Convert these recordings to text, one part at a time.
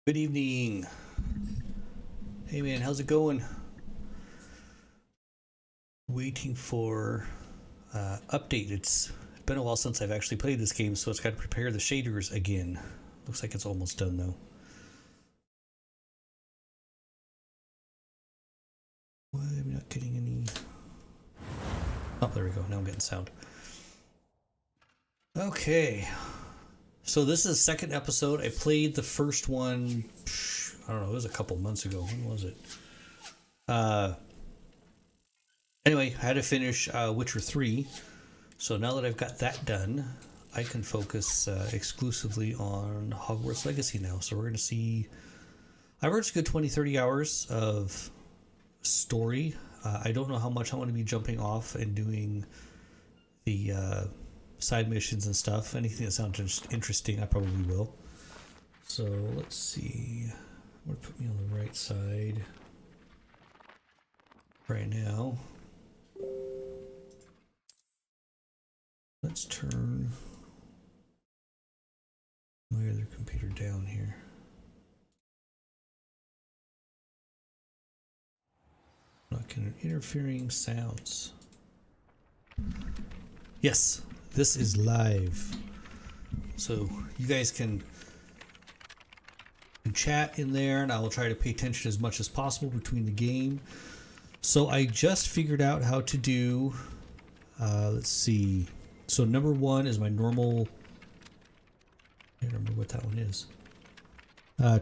Good evening. Hey man, how's it going? Waiting for update. It's been a while since I've actually played this game, so it's got to prepare the shaders again. Looks like it's almost done though. Why am I not getting any? Oh, there we go. Now I'm getting sound. Okay. So this is the second episode. I played the first one, I don't know, it was a couple months ago. When was it? Anyway, I had to finish Witcher 3. So now that I've got that done, I can focus exclusively on Hogwarts Legacy now. So we're going to see... I've reached a good 20-30 hours of story. I don't know how much I want to be jumping off and doing the side missions and stuff. Anything that sounds interesting, I probably will. So let's see. I'm going to put me on the right side right now. Let's turn my other computer down here. Not getting interfering sounds. Yes, this is live. So you guys can chat in there, and I will try to pay attention as much as possible between the game. So I just figured out how to do, let's see. So number one is my normal, I don't remember what that one is.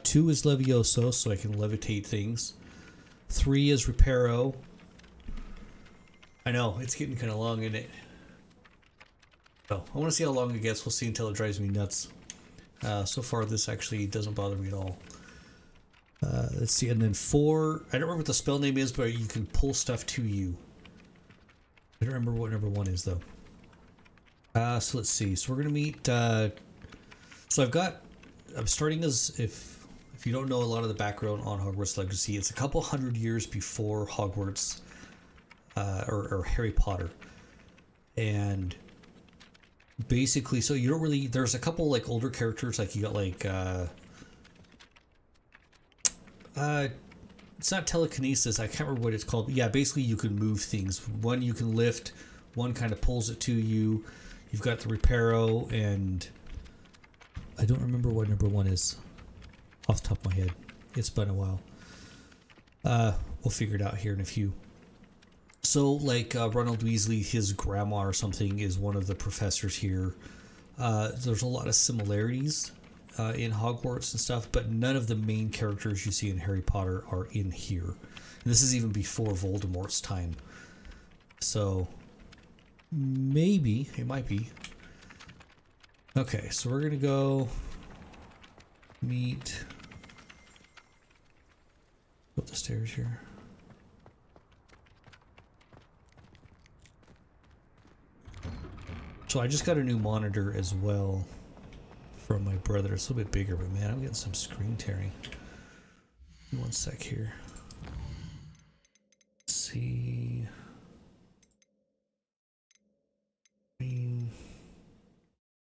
2 is Levioso, so I can levitate things. 3 is Reparo. I know, it's getting kind of long, isn't it? Oh, I want to see how long it gets. We'll see until it drives me nuts. So far, this actually doesn't bother me at all. Let's see, and then 4, I don't remember what the spell name is, but you can pull stuff to you. I don't remember what number 1 is, though. So let's see. So we're gonna meet. So I'm starting as if you don't know a lot of the background on Hogwarts Legacy, it's a couple hundred years before Hogwarts or Harry Potter, and basically, so you don't really. There's a couple like older characters, like you got like it's not telekinesis. I can't remember what it's called. But yeah, basically you can move things. One you can lift. One kind of pulls it to you. You've got the Reparo, and I don't remember what number 1 is off the top of my head. It's been a while. We'll figure it out here in a few. So, like Ronald Weasley, his grandma or something is one of the professors here. There's a lot of similarities in Hogwarts and stuff, but none of the main characters you see in Harry Potter are in here. And this is even before Voldemort's time. So... maybe it might be. Okay, so we're gonna go meet up the stairs here. So I just got a new monitor as well from my brother. It's a little bit bigger, but man, I'm getting some screen tearing. One sec here. Let's see.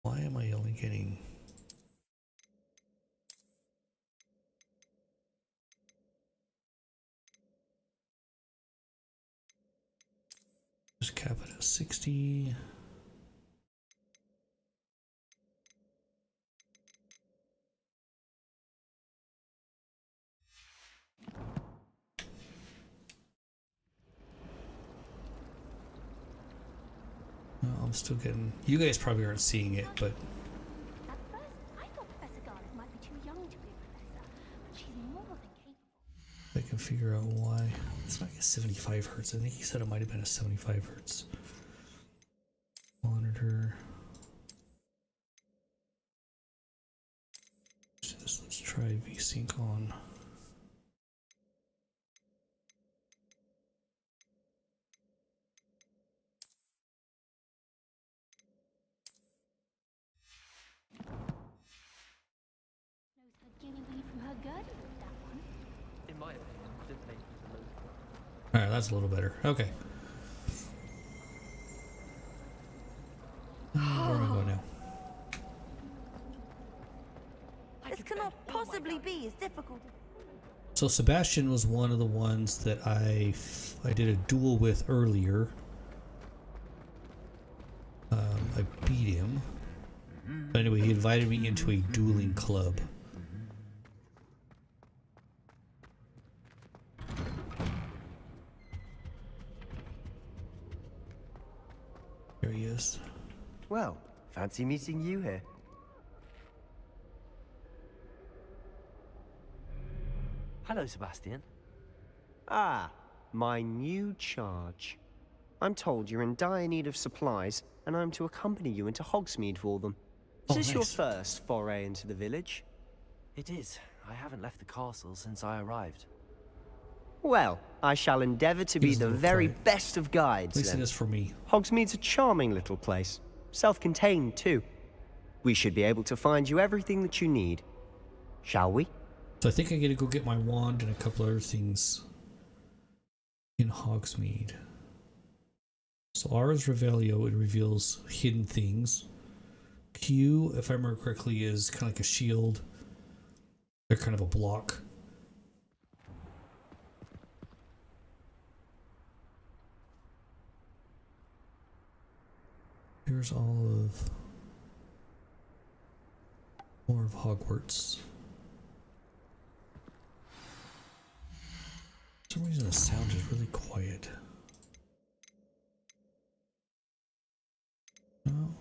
Why am I only getting... just cap it at 60. No, I'm still getting... you guys probably aren't seeing it, but... At first, I thought Professor Garlick might be too young to be a professor, but she's more than capable. I can figure out why. It's not a 75 hertz. I think he said it might have been a 75 hertz. Monitor. Let's try VSync on. Knows her getting away from her girdle with that one. In my opinion, this makes it the most. Alright, that's a little better. Okay. Where am I going now? This cannot possibly be as difficult. So Sebastian was one of the ones that I did a duel with earlier. I beat him. But anyway, he invited me into a dueling club. There he is. Well, fancy meeting you here. Hello, Sebastian. Ah, my new charge. I'm told you're in dire need of supplies, and I'm to accompany you into Hogsmeade for them. Is Oh, this your nice. first foray into the village? It is. I haven't left the castle since I arrived. Well, I shall endeavour to be He's a the little very quiet. best of guides, At least then. it is for me. Hogsmeade's a charming little place. Self-contained, too. We should be able to find you everything that you need. Shall we? So I think I get to go get my wand and a couple other things in Hogsmeade. So R is Revelio, it reveals hidden things. Q, if I remember correctly, is kind of like a shield. They're kind of a block. Here's all of more of Hogwarts. For some reason the sound is really quiet. No,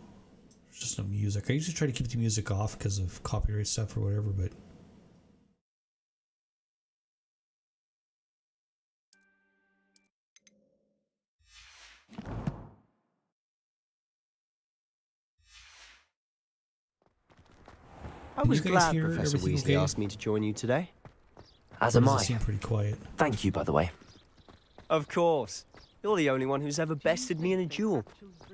there's just no music. I usually try to keep the music off because of copyright stuff or whatever, but I Can was you guys glad hear Professor everything Weasley okay? asked me to join you today. As or am does I. it seem pretty quiet? Thank you, by the way. Of course. You're the only one who's ever bested me in a duel.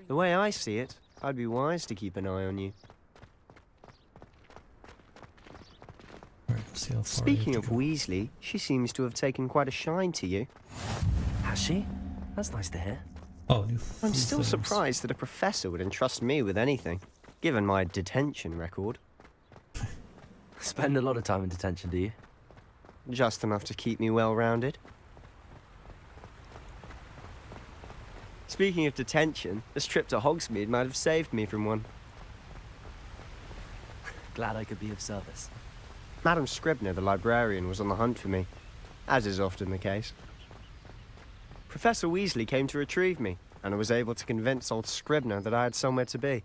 The way I see it, I'd be wise to keep an eye on you. Alright, let's see how far I have Speaking to of go. Weasley, she seems to have taken quite a shine to you. Has she? That's nice to hear. Oh, new I'm new still things. surprised that a professor would entrust me with anything, given my detention record. Spend a lot of time in detention, do you? Just enough to keep me well-rounded. Speaking of detention, this trip to Hogsmeade might have saved me from one. Glad I could be of service. Madam Scribner, the librarian, was on the hunt for me, as is often the case. Professor Weasley came to retrieve me, and I was able to convince old Scribner that I had somewhere to be.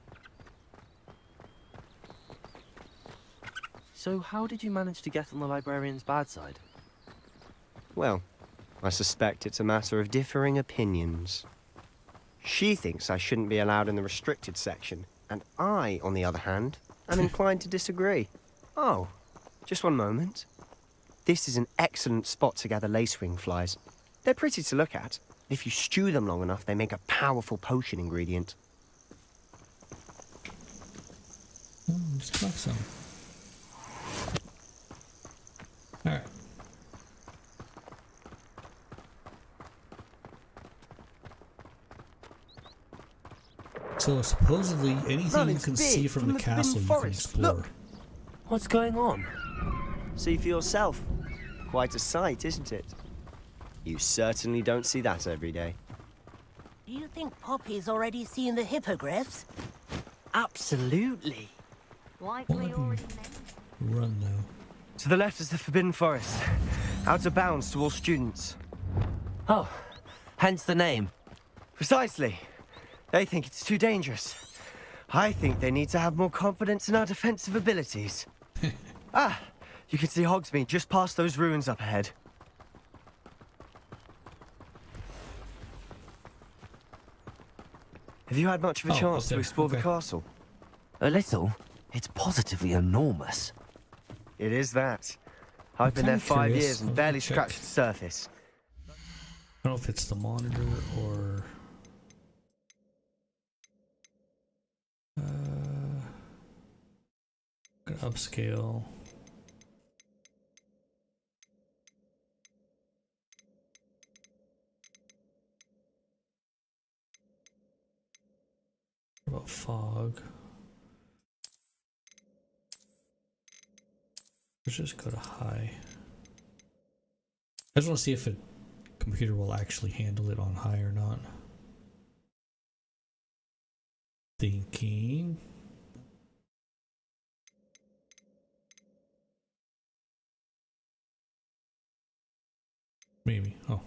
So how did you manage to get on the librarian's bad side? Well, I suspect it's a matter of differing opinions. She thinks I shouldn't be allowed in the restricted section, and I, on the other hand, am inclined to disagree. Oh, just one moment. This is an excellent spot to gather lacewing flies. They're pretty to look at. If you stew them long enough, they make a powerful potion ingredient. Just collect some. Alright. So supposedly anything you Running can spear see from the from the Forbidden castle you can Forest. explore. Look. What's going on? See for yourself. Quite a sight, isn't it? You certainly don't see that every day. Do you think Poppy's already seen the hippogriffs? Absolutely. Likely already made. Run now. To the left is the Forbidden Forest. Out of bounds to all students. Oh, hence the name. Precisely. They think it's too dangerous. I think they need to have more confidence in our defensive abilities. Ah, you can see Hogsmeade just past those ruins up ahead. Have you had much of a Oh, chance up to there. explore the Okay. castle? A little. It's positively enormous. It is that. I've been there kinda 5 curious. years and I'll barely check. scratched the surface. I don't know if it's the monitor or gonna upscale. What about fog? Let's just go to high. I just want to see if a computer will actually handle it on high or not. Thinking. Maybe. Oh.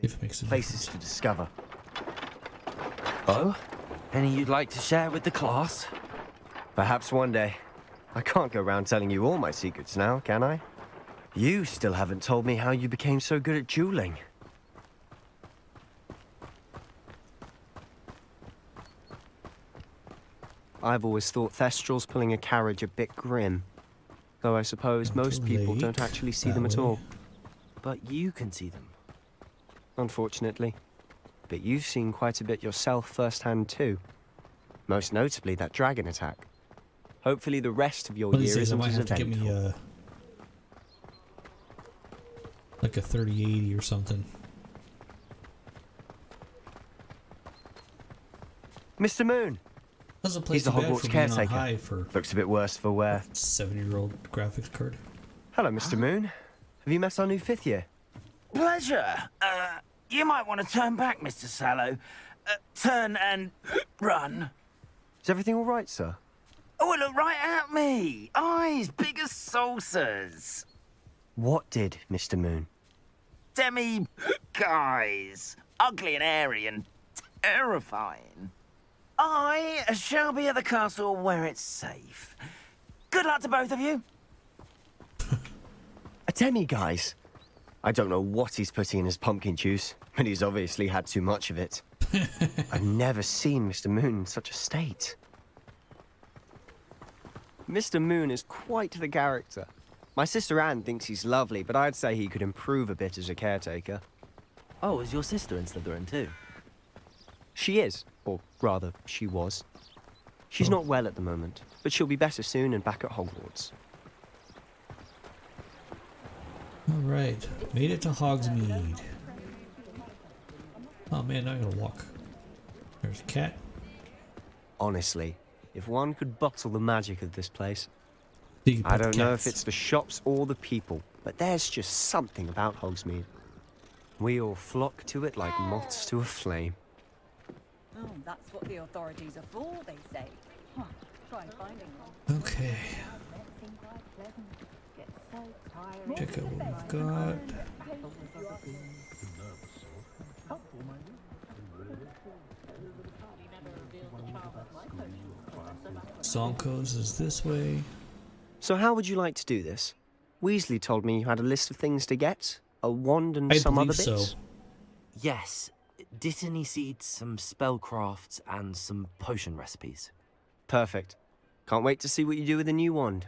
If it makes a Places difference. to discover. Oh? Any you'd like to share with the class? Perhaps one day. I can't go around telling you all my secrets now, can I? You still haven't told me how you became so good at dueling. I've always thought Thestrals pulling a carriage a bit grim. Though I suppose Go to most people lake, don't actually see that them at way. all. But you can see them. Unfortunately. But you've seen quite a bit yourself firsthand too. Most notably that dragon attack. Hopefully the rest of your One of these year days I isn't might as have to get eventful. me like a 3080 or something. Mr. Moon! Doesn't play He's the too bad Hogwarts for being on caretaker. high for Looks a bit worse for wear. 7-year-old graphics card. Hello, Mr. Moon. Have you met our new 5th year? Pleasure. You might want to turn back, Mr. Sallow. Turn and run. Is everything all right, sir? Oh, look right at me. Eyes big as saucers. What did, Mr. Moon? Demi guys. Ugly and airy and terrifying. I shall be at the castle where it's safe. Good luck to both of you. A demi-guise? I don't know what he's putting in his pumpkin juice, but he's obviously had too much of it. I've never seen Mr. Moon in such a state. Mr. Moon is quite the character. My sister Anne thinks he's lovely, but I'd say he could improve a bit as a caretaker. Oh, is your sister in Slytherin too? She is, or rather, she was. She's not well at the moment, but she'll be better soon and back at Hogwarts. Alright, made it to Hogsmeade. Oh man, now I gotta walk. There's a cat. Honestly, if one could bottle the magic of this place. You can I pet don't know if cats. it's the shops or the people, but there's just something about Hogsmeade. We all flock to it like moths to a flame. Oh, that's what the authorities are for, they say. Huh, try finding one. Okay, check out what we've got. Zonkos is this way. So how would you like to do this? Weasley told me you had a list of things to get, a wand and I some other believe bits. so. Yes. Dittany seeds, some spellcrafts, and some potion recipes. Perfect. Can't wait to see what you do with the new wand.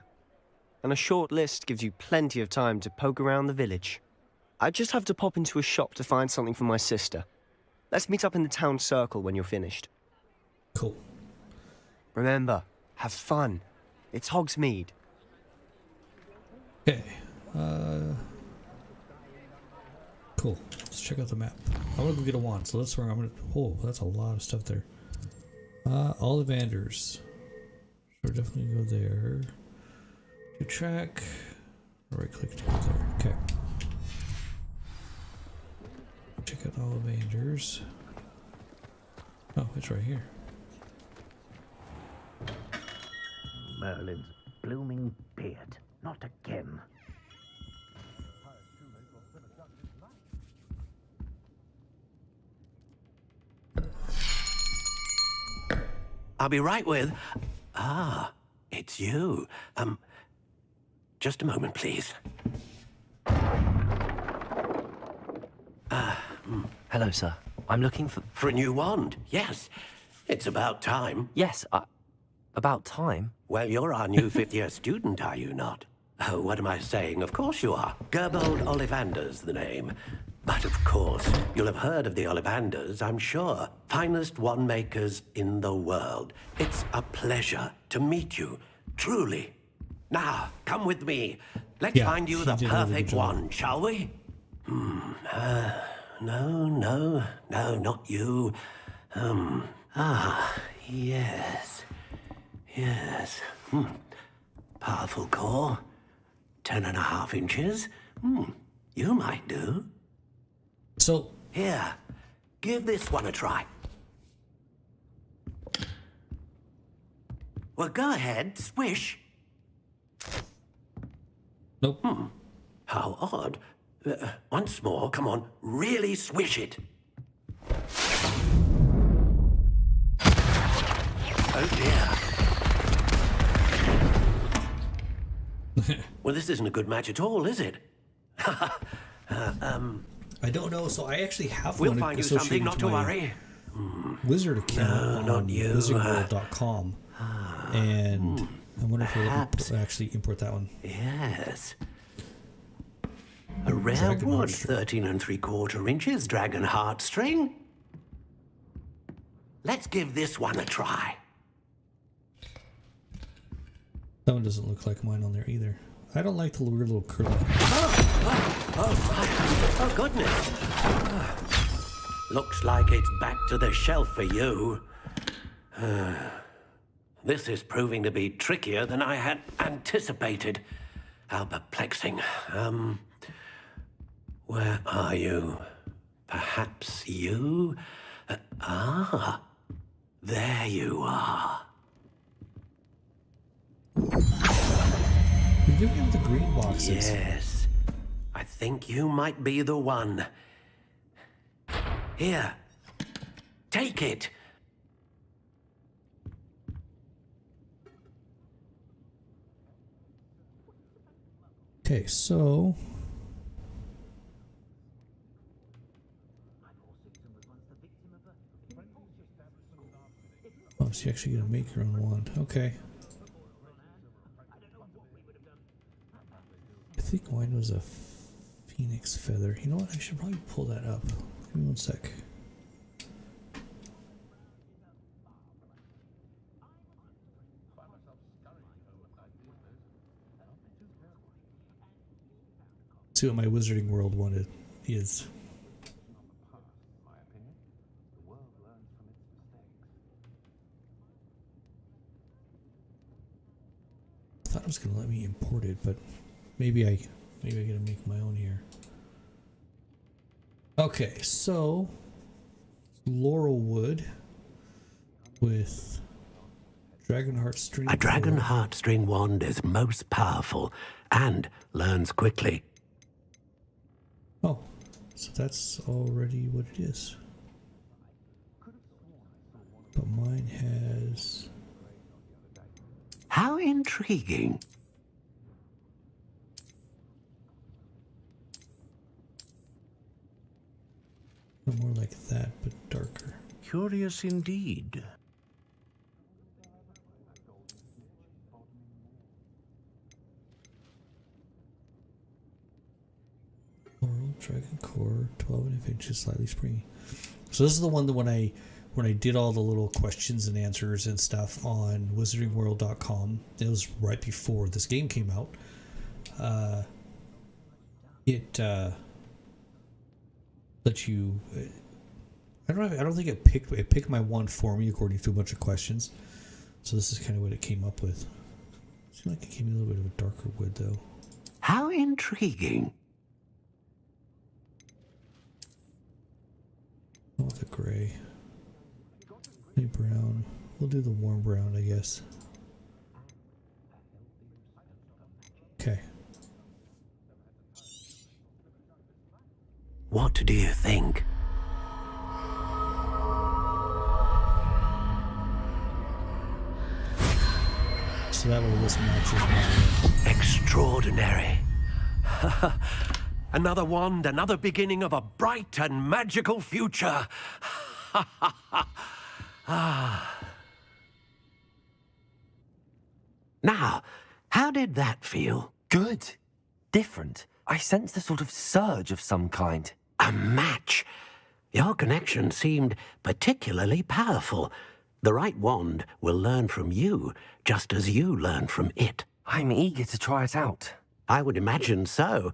And a short list gives you plenty of time to poke around the village. I just have to pop into a shop to find something for my sister. Let's meet up in the town circle when you're finished. Cool. Remember, have fun. It's Hogsmeade. Okay. Cool. Let's check out the map. I want to go get a wand, so that's where I'm gonna. Oh, that's a lot of stuff there. Ollivanders. So definitely go there. Do track. Right click to go there. Okay. Check out Ollivanders. Oh, it's right here. Merlin's blooming beard. Not again. I'll be right with... Ah, it's you. Just a moment, please. Hello, sir. I'm looking for... For a new wand, yes. It's about time. Yes, about time. Well, you're our new fifth-year student, are you not? Oh, what am I saying? Of course you are. Gerbold Ollivander's the name. But of course, you'll have heard of the Ollivanders, I'm sure. Finest wand makers in the world. It's a pleasure to meet you, truly. Now, come with me. Let's Yeah, find you he the did a really perfect good job. wand, shall we? No, not you. Yes. Powerful core. 10.5 inches. You might do. So, Here, give this one a try. Well, go ahead, swish. nope. How odd. Once more, come on, really swish it. Oh dear. Well, this isn't a good match at all, is it? I don't know. So I actually have We'll one find you something, associated not to to my worry. Wizard account not on you. wizardworld.com. And I wonder if perhaps. we'll actually import that one. Yes. A rare Dragon wood, heartstring. 13 3/4 inches, dragon heartstring. Let's give this one a try. That one doesn't look like mine on there either. I don't like the weird little curly. Oh, goodness. Looks like it's back to the shelf for you. This is proving to be trickier than I had anticipated. How perplexing. Where are you? Perhaps you? There you are. We're giving him the green boxes. Yes. I think you might be the one. Here. Take it. Okay, so oh, so you're actually gonna make your own wand. Okay. I think mine was a phoenix feather. You know what? I should probably pull that up. Give me one sec. See what my Wizarding World one is. I thought it was gonna let me import it, but maybe I gotta make my own here. Okay, so laurel wood with dragon heartstring. A dragon heartstring wand is most powerful and learns quickly. Oh, so that's already what it is. But mine has. How intriguing. More like that, but darker. Curious indeed. Laurel, dragon core, 12.5 inches, slightly springy. So this is the one that when I did all the little questions and answers and stuff on wizardingworld.com, it was right before this game came out. It let you. I don't think it picked my wand for me according to a bunch of questions. So this is kind of what it came up with. Seemed like it gave me a little bit of a darker wood though. How intriguing. I want the gray. Maybe brown. We'll do the warm brown, I guess. Okay. What do you think? So that way this matches my... Extraordinary. Another wand, another beginning of a bright and magical future. Now, how did that feel? Good. Different. I sensed a sort of surge of some kind. A match. Your connection seemed particularly powerful. The right wand will learn from you, just as you learn from it. I'm eager to try it out. I would imagine so.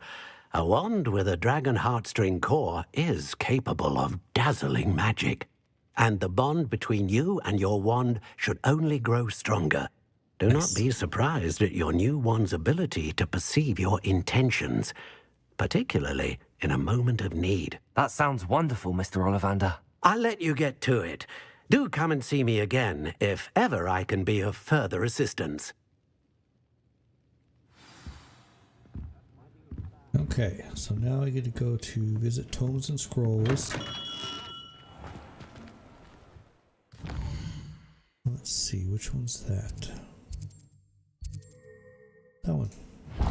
A wand with a dragon heartstring core is capable of dazzling magic. And the bond between you and your wand should only grow stronger. Do Nice. not be surprised at your new one's ability to perceive your intentions, particularly in a moment of need. That sounds wonderful, Mr. Ollivander. I'll let you get to it. Do come and see me again if ever I can be of further assistance. Okay, so now I get to go to visit Tomes and Scrolls. Let's see, which one's that? That one. I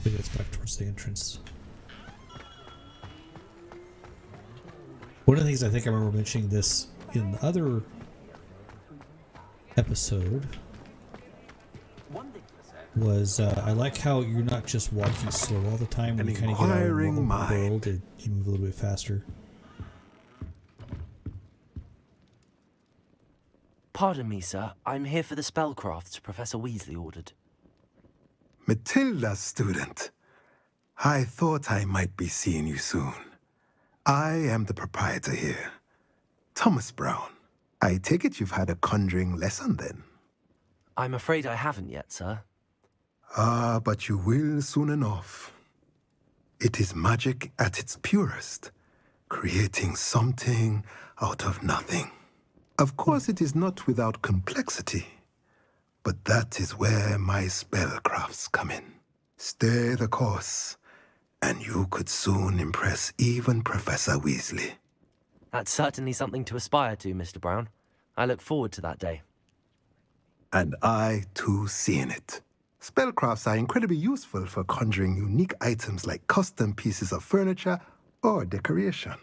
think it's back towards the entrance. One of the things I think I remember mentioning this in the other episode was I like how you're not just walking slow all the time. When you kind of get out of the normal world, you move a little bit faster. Pardon me, sir. I'm here for the spellcrafts Professor Weasley ordered. Matilda, student. I thought I might be seeing you soon. I am the proprietor here, Thomas Brown. I take it you've had a conjuring lesson then? I'm afraid I haven't yet, sir. Ah, but you will soon enough. It is magic at its purest, creating something out of nothing. Of course, it is not without complexity, but that is where my spellcrafts come in. Stay the course, and you could soon impress even Professor Weasley. That's certainly something to aspire to, Mr. Brown. I look forward to that day. And I, too, seeing it. Spellcrafts are incredibly useful for conjuring unique items like custom pieces of furniture or decoration.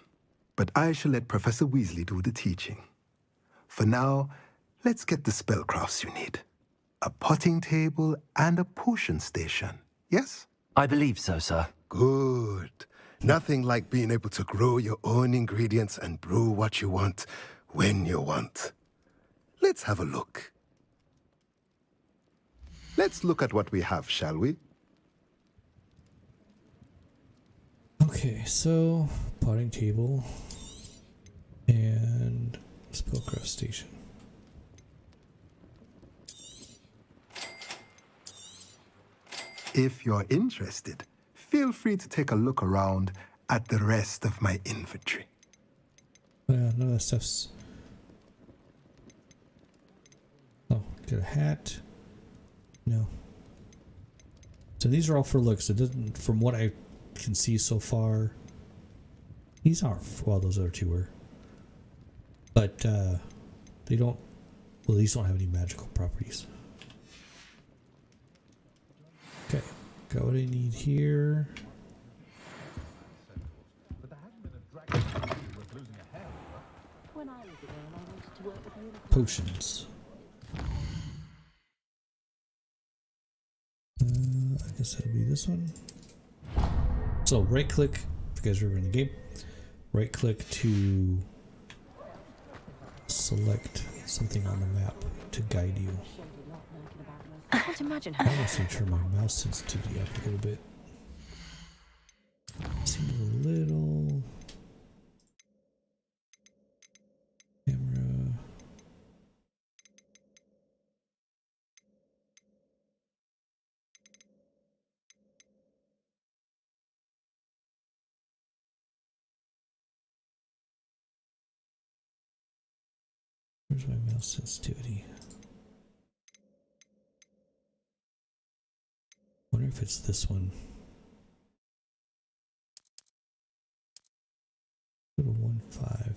But I shall let Professor Weasley do the teaching. For now, let's get the spellcrafts you need. A potting table and a potion station, yes? I believe so, sir. Good. Nothing like being able to grow your own ingredients and brew what you want when you want. Let's have a look. Let's look at what we have, shall we? Okay, so potting table and spellcraft station. If you're interested, feel free to take a look around at the rest of my inventory. None of that stuff's... Oh, get a hat. No. So these are all for looks. It doesn't, from what I can see so far, these aren't, well, those other two were. But they don't, well, these don't have any magical properties. Okay, got what I need here. Potions. I guess that'll be this one. So right click, if you guys are in the game, right click to select something on the map to guide you. I can't imagine I almost need to turn my mouse sensitivity up a little bit. Seems a little... Camera... Where's my mouse sensitivity? Wonder if it's this one. Go to 1.5.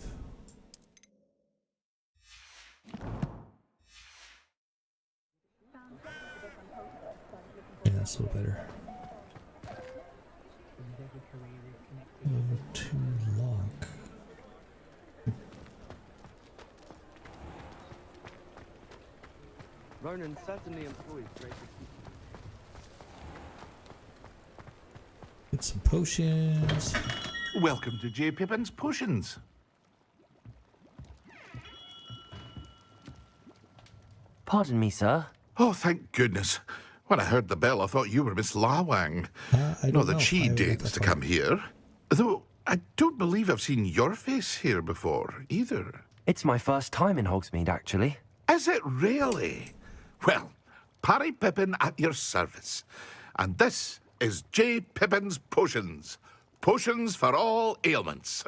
Yeah, that's a little better. Level 2 lock. Ronan certainly employs great. Get some potions. Welcome to J. Pippin's Potions. Pardon me, sir. Oh, thank goodness. When I heard the bell, I thought you were Miss Lawang. I Not don't that know. she I haven't got deigns that to far. come here. Though I don't believe I've seen your face here before, either. It's my first time in Hogsmeade, actually. Is it really? Well, Parry Pippin at your service. And this is J. Pippin's Potions. Potions for all ailments.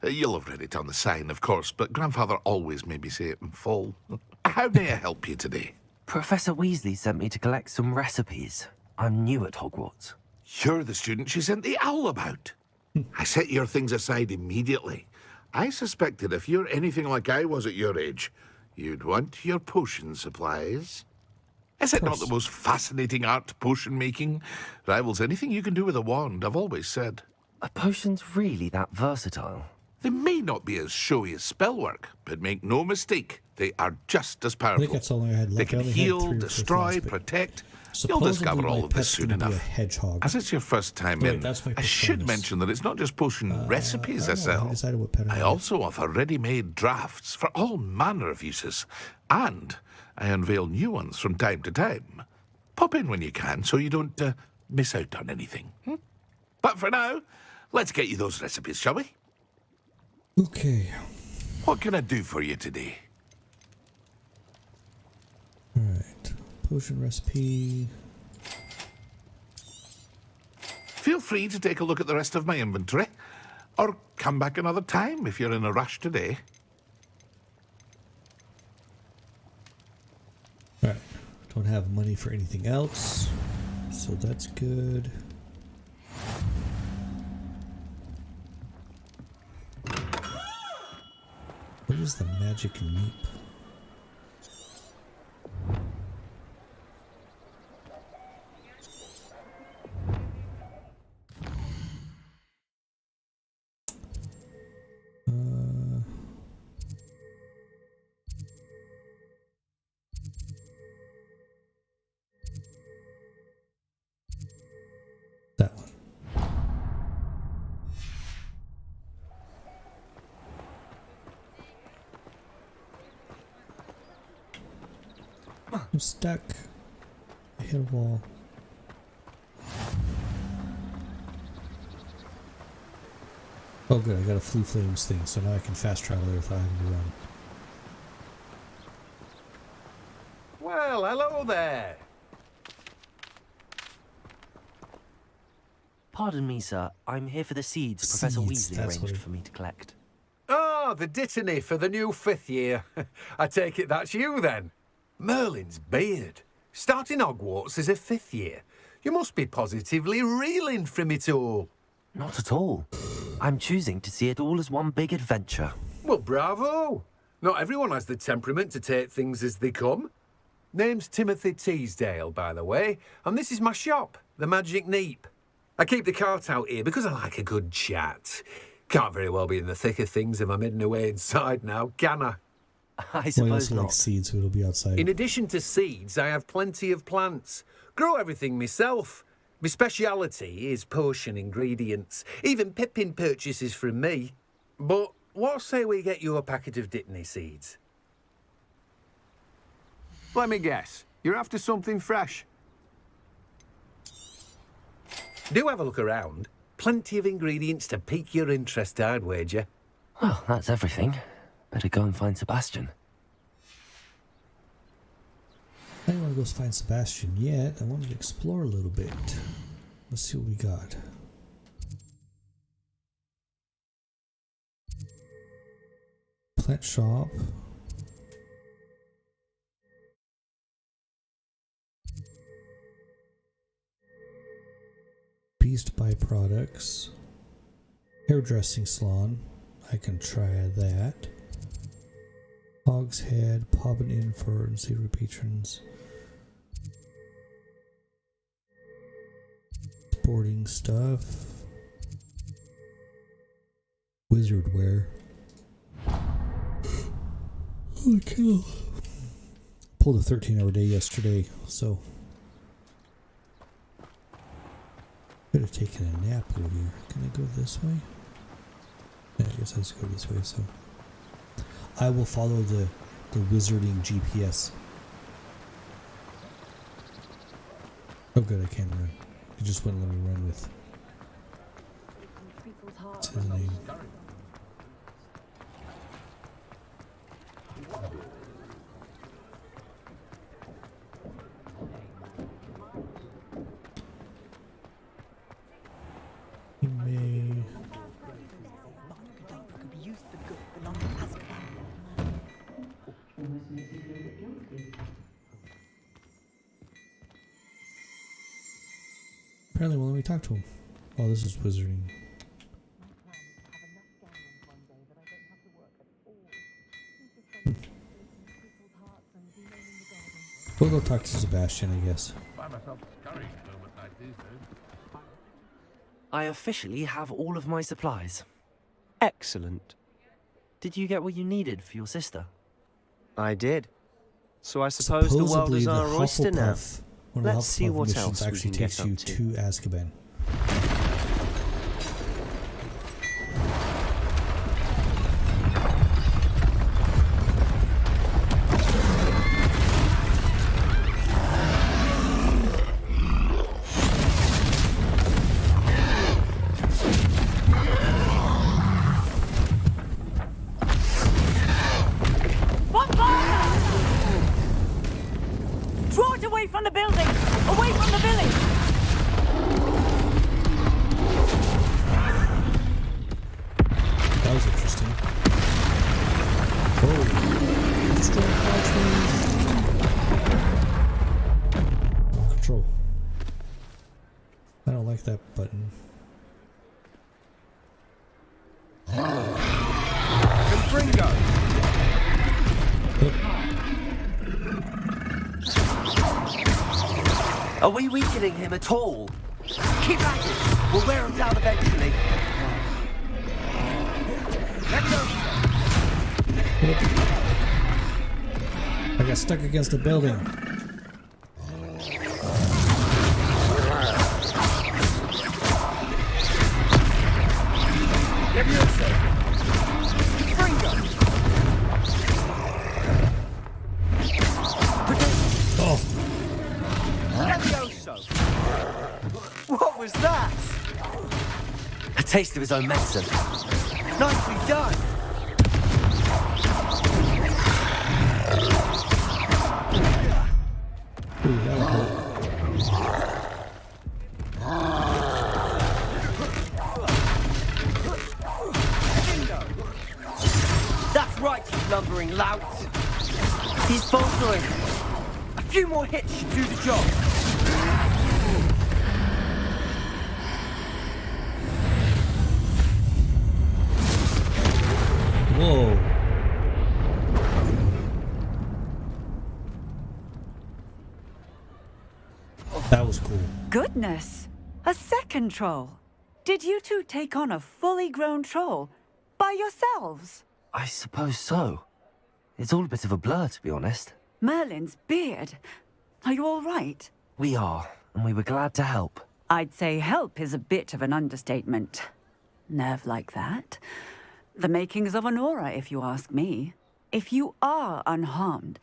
You'll have read it on the sign, of course, but Grandfather always made me say it in full. How may I help you today? Professor Weasley sent me to collect some recipes. I'm new at Hogwarts. You're the student she sent the owl about. I set your things aside immediately. I suspected if you're anything like I was at your age, you'd want your potion supplies. Is it not the most fascinating art, potion making? Rivals anything you can do with a wand, I've always said. Are potions really that versatile? They may not be as showy as spellwork, but make no mistake, they are just as I powerful. think that's all I had left. They I can only had heal, 3 or 4 destroy, left, but protect. You'll supposedly discover my all of this pet's soon gonna be a enough. hedgehog. As it's your first time Wait, in, that's my I should Patronus. mention that it's not just potion recipes I I sell. decided what pet I I wanted. also offer ready-made drafts for all manner of uses. And I unveil new ones from time to time. Pop in when you can so you don't miss out on anything. But for now, let's get you those recipes, shall we? Okay. What can I do for you today? Alright. Potion recipe. Feel free to take a look at the rest of my inventory, or come back another time if you're in a rush today. Alright. Don't have money for anything else, so that's good. What is the magic neep? That one. I'm stuck. I hit a wall. Oh good, I got a Flea Flames thing, so now I can fast travel there without having to run. Well, hello there. Pardon me, sir. I'm here for the seeds Professor Seeds, Weasley that's what arranged it- for me to collect. Oh, the dittany for the new 5th year. I take it that's you then. Merlin's beard. Starting Hogwarts as a 5th year. You must be positively reeling from it all. Not at all. I'm choosing to see it all as one big adventure. Well, bravo. Not everyone has the temperament to take things as they come. Name's Timothy Teasdale, by the way, and this is my shop, the Magic Neep. I keep the cart out here because I like a good chat. Can't very well be in the thick of things if I'm hidden away inside now, can I? I Well, I suppose also like not. seeds, so it'll be outside. In addition to seeds, I have plenty of plants. Grow everything myself. My speciality is potion ingredients. Even Pippin purchases from me. But what say we get you a packet of Dittany seeds? Let me guess. You're after something fresh. Do have a look around. Plenty of ingredients to pique your interest, I'd wager. Well, that's everything. Better go and find Sebastian. I don't want to go find Sebastian yet. I wanted to explore a little bit. Let's see what we got. Plant shop. Beast byproducts. Hairdressing salon. I can try that. Hogshead, Pobbin Inn for unsavory patrons. Sporting stuff. Wizard wear. Holy cow. Pulled a 13-hour day yesterday, so could have taken a nap earlier. Can I go this way? Yeah, I guess I just go this way, so I will follow the wizarding GPS. Oh good, I can run. It just wouldn't let me run with what's his name? Apparently, well, let me talk to him. Oh, this is wizarding. We'll go talk to Sebastian, I guess. I officially have all of my supplies. Excellent. Did you get what you needed for your sister? I did. So I suppose the world Supposedly, is the our oyster now. Hufflepuff, one of Let's the see Hufflepuff what missions else we actually can takes get you up to. to Azkaban. Draw it away from the building! Away from the village! That was interesting. Oh, destroy parchment. Control. I don't like that button. Confringo! Are we weakening him at all? Keep at it! We'll wear him down eventually. I got stuck against a building. Oh, What was that? A taste of his own medicine. Nicely done. ooh, that was hurt. That's right, you lumbering lout. He's faltering. A few more hits should do the job. Whoa. That was cool. Goodness! A second troll! Did you two take on a fully grown troll by yourselves? I suppose so. It's all a bit of a blur, to be honest. Merlin's beard. Are you all right? We are, and we were glad to help. I'd say help is a bit of an understatement. Nerve like that. The makings of an aura, if you ask me. If you are unharmed,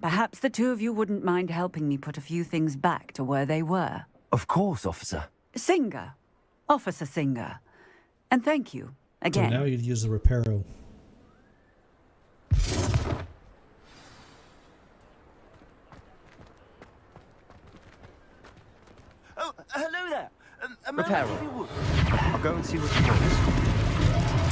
perhaps the two of you wouldn't mind helping me put a few things back to where they were. Of course, officer. Singer. Officer Singer. And thank you, again. So now you'd use the Reparo. Oh, hello there. Reparo. If you would. I'll go and see what he wants.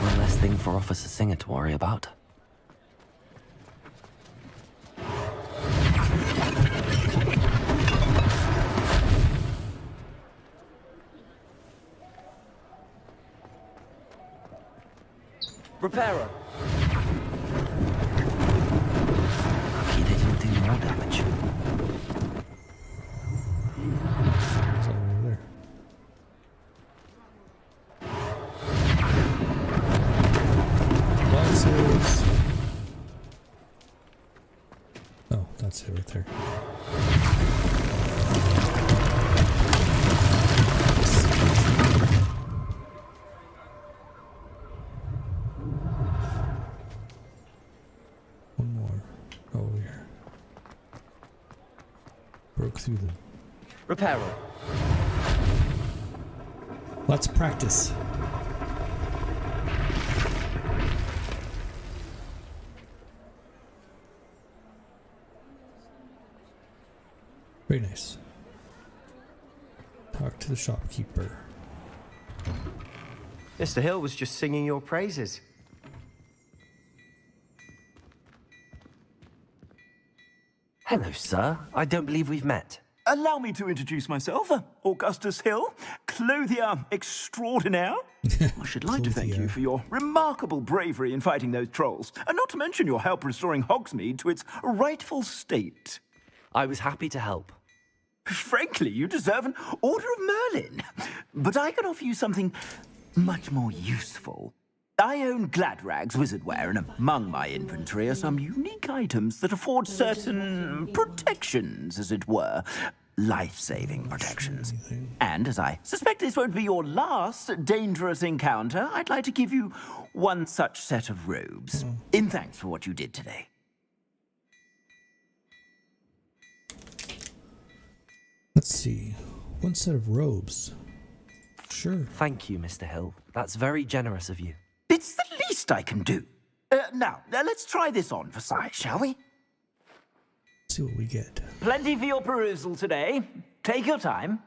One less thing for Officer Singer to worry about. Reparo. Lucky they didn't do more damage. It's all over there. Bosses. Oh, that's it right there. One more. Oh, here. Broke through them. Reparo. Let's practice. Very nice. Talk to the shopkeeper. Mr. Hill was just singing your praises. Hello, sir. I don't believe we've met. Allow me to introduce myself, Augustus Hill, clothier extraordinaire. I should like to thank you for your remarkable bravery in fighting those trolls, and not to mention your help restoring Hogsmeade to its rightful state. I was happy to help. Frankly, you deserve an Order of Merlin. But I can offer you something much more useful. I own Gladrag's wizardware, and among my inventory are some unique items that afford certain protections, as it were. Life-saving protections. And as I suspect this won't be your last dangerous encounter, I'd like to give you one such set of robes, in thanks for what you did today. Let's see. One set of robes. Sure. Thank you, Mr. Hill. That's very generous of you. It's the least I can do. Now, let's try this on for size, shall we? Let's see what we get. Plenty for your perusal today. Take your time.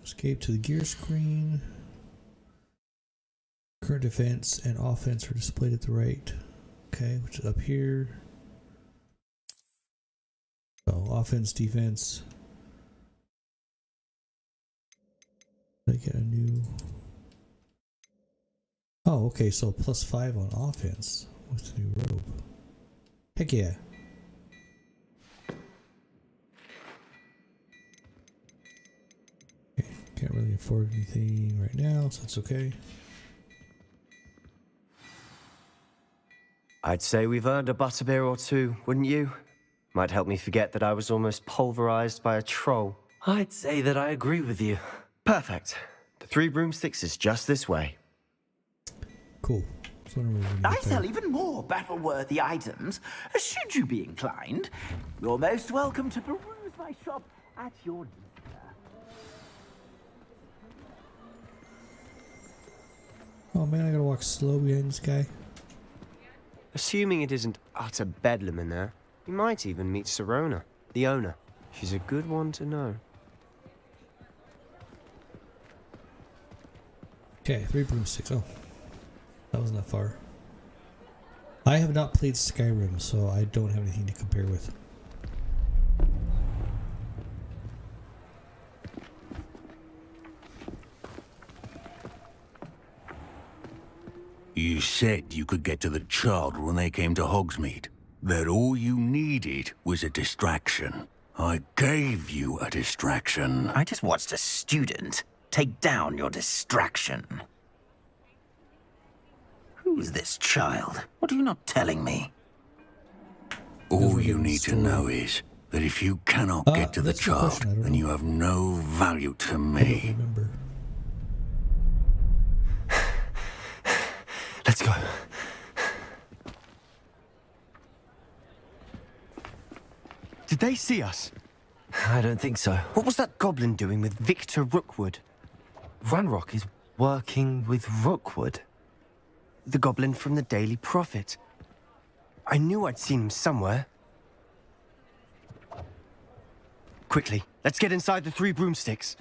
Escape to the gear screen. Current defense and offense are displayed at the right. Okay, which is up here. So offense, defense. I get a new. Oh, okay, so +5 on offense with the new robe. Heck yeah. Can't really afford anything right now, so it's okay. I'd say we've earned a butterbeer or two, wouldn't you? Might help me forget that I was almost pulverized by a troll. I'd say that I agree with you. Perfect. The 3 broomsticks is just this way. Cool. I sell even more battle-worthy items. Should you be inclined, you're most welcome to peruse my shop at your leisure. Oh man, I gotta walk slow behind this guy. Assuming it isn't utter bedlam in there, you might even meet Sirona, the owner. She's a good one to know. Okay, 3 broomsticks. Oh, that wasn't that far. I have not played Skyrim, so I don't have anything to compare with. You said you could get to the child when they came to Hogsmeade. That all you needed was a distraction. I gave you a distraction. I just watched a student take down your distraction. Who is this child? What are you not telling me? All you need to know is that if you cannot get to the child, then you have no value to me. Let's go. Did they see us? I don't think so. What was that goblin doing with Victor Rookwood? Ranrock is working with Rookwood. The goblin from the Daily Prophet. I knew I'd seen him somewhere. Quickly, let's get inside the 3 broomsticks.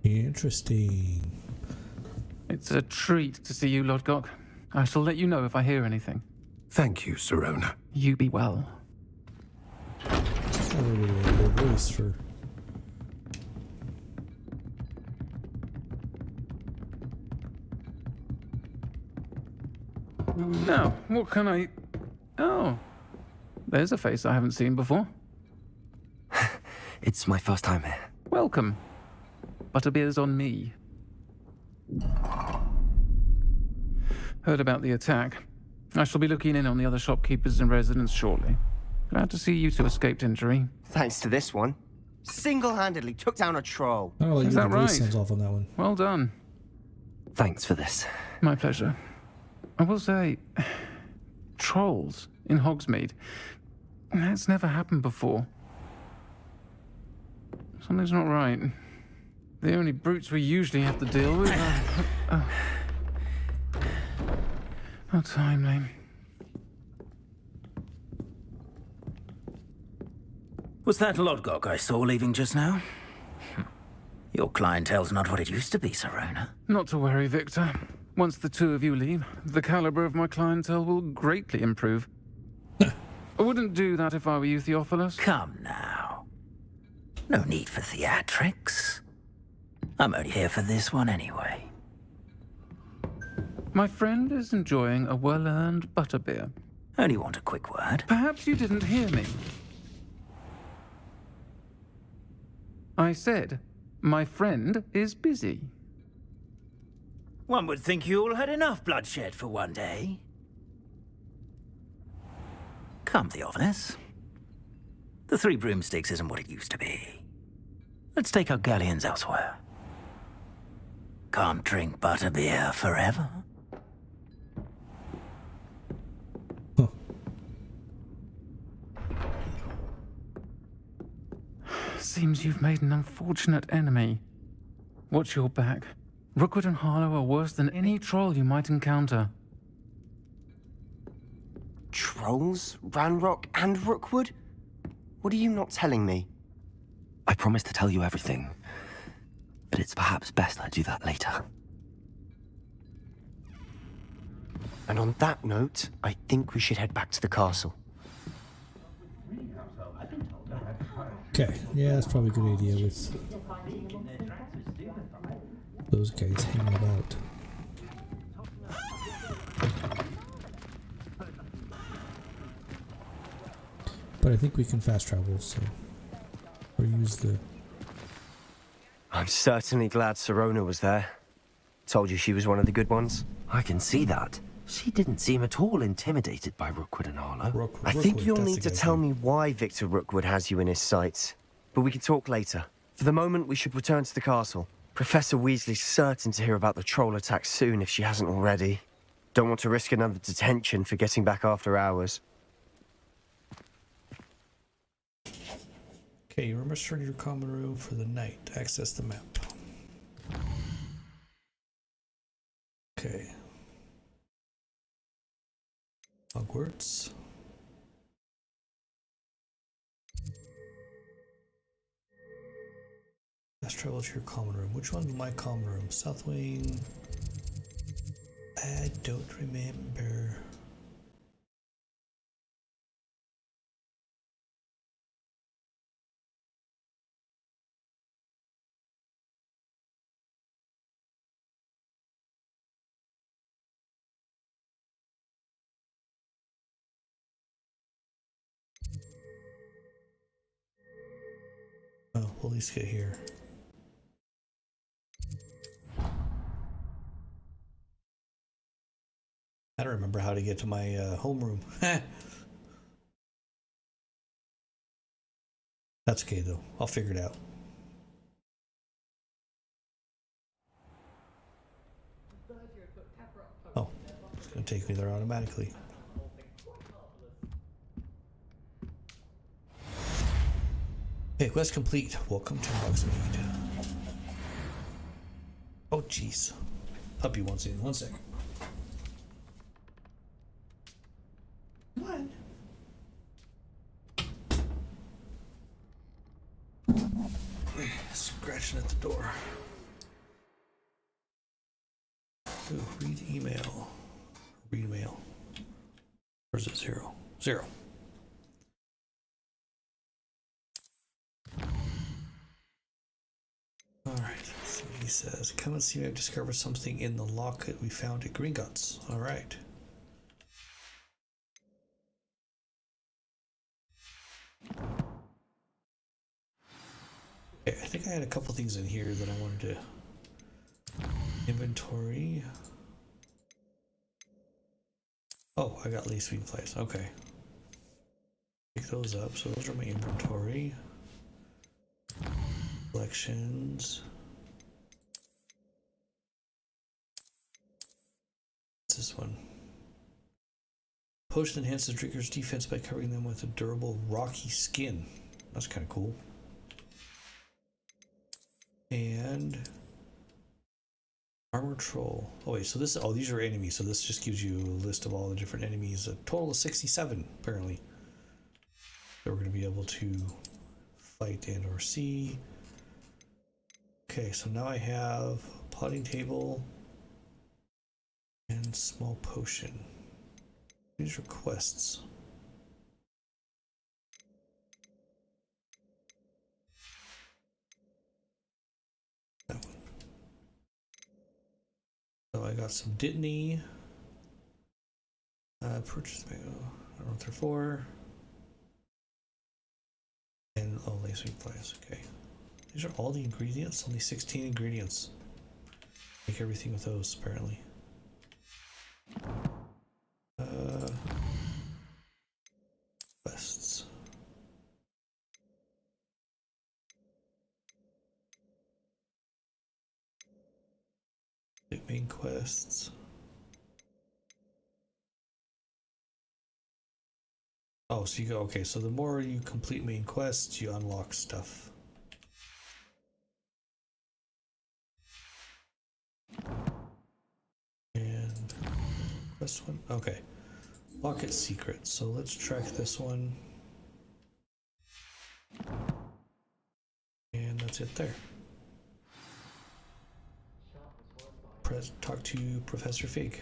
Interesting. It's a treat to see you, Lodgok. I shall let you know if I hear anything. Thank you, Sirona. You be well. A little bit of a voice for. Now, what can I... Oh, there's a face I haven't seen before. It's my first time here. Welcome. Butterbeer's on me. Heard about the attack. I shall be looking in on the other shopkeepers and residents shortly. Glad to see you two escaped injury. Thanks to this one. Single-handedly took down a troll. Oh, you Is the that voice right? sounds off on that one. Well done. Thanks for this. My pleasure. I will say, trolls in Hogsmeade. That's never happened before. Something's not right. The only brutes we usually have to deal with are... How timely. Was that Lodgok I saw leaving just now? Your clientele's not what it used to be, Serona. Not to worry, Victor. Once the two of you leave, the caliber of my clientele will greatly improve. I wouldn't do that if I were you, Theophilus. Come now. No need for theatrics. I'm only here for this one anyway. My friend is enjoying a well-earned butterbeer. Only want a quick word. Perhaps you didn't hear me. I said, my friend is busy. One would think you all had enough bloodshed for one day. Come, Theophilus. The Three Broomsticks isn't what it used to be. Let's take our galleons elsewhere. Can't drink butterbeer forever. Seems you've made an unfortunate enemy. Watch your back. Rookwood and Harlow are worse than any troll you might encounter. Trolls? Ranrock and Rookwood? What are you not telling me? I promise to tell you everything, but it's perhaps best I do that later. And on that note, I think we should head back to the castle. Okay, yeah, that's probably a good idea with those guys hanging about. But I think we can fast travel, so... Or use the... I'm certainly glad Serona was there. Told you she was one of the good ones. I can see that. She didn't seem at all intimidated by Rookwood and Harlow. I think you'll need to tell me why Victor Rookwood has you in his sights. But we can talk later. For the moment, we should return to the castle. Professor Weasley's certain to hear about the troll attack soon if she hasn't already. Don't want to risk another detention for getting back after hours. Okay, you return to your common room for the night to access the map. Okay. Hogwarts. Let's travel to your common room. Which one's my common room? South Wing? I don't remember. Oh, we'll at least get here. I don't remember how to get to my homeroom. That's okay though. I'll figure it out. Oh, it's gonna take me there automatically. Okay, quest complete. Welcome to Hogsmeade. Oh jeez. Puppy wants in. 1 second. Come on. Scratching at the door. Ooh, read email. Read mail. Or is it 0? 0. Alright, so he says, come and see me, I've discovered something in the locket we found at Gringotts. Alright. Okay, I think I had a couple things in here that I wanted to inventory. Oh, I got lace wing flies. Okay. Pick those up. So those are my inventory. Collections. What's this one? Potion enhances drinkers' defense by covering them with a durable rocky skin. That's kind of cool. And armor troll. Oh wait, so this, oh, these are enemies. So this just gives you a list of all the different enemies. A total of 67 apparently. So we're going to be able to fight and or see. Okay, so now I have a potting table and small potion. These requests. That one. So I got some Dittany. Purchase manual. I don't know what they're for. And oh, lace wing flies. Okay. These are all the ingredients. Only 16 ingredients. Make everything with those apparently. Quests. The main quests. Oh, so you go, okay, so the more you complete main quests, you unlock stuff. And this one, okay. Pocket secret, so let's track this one. And that's it there. Talk to Professor Fig.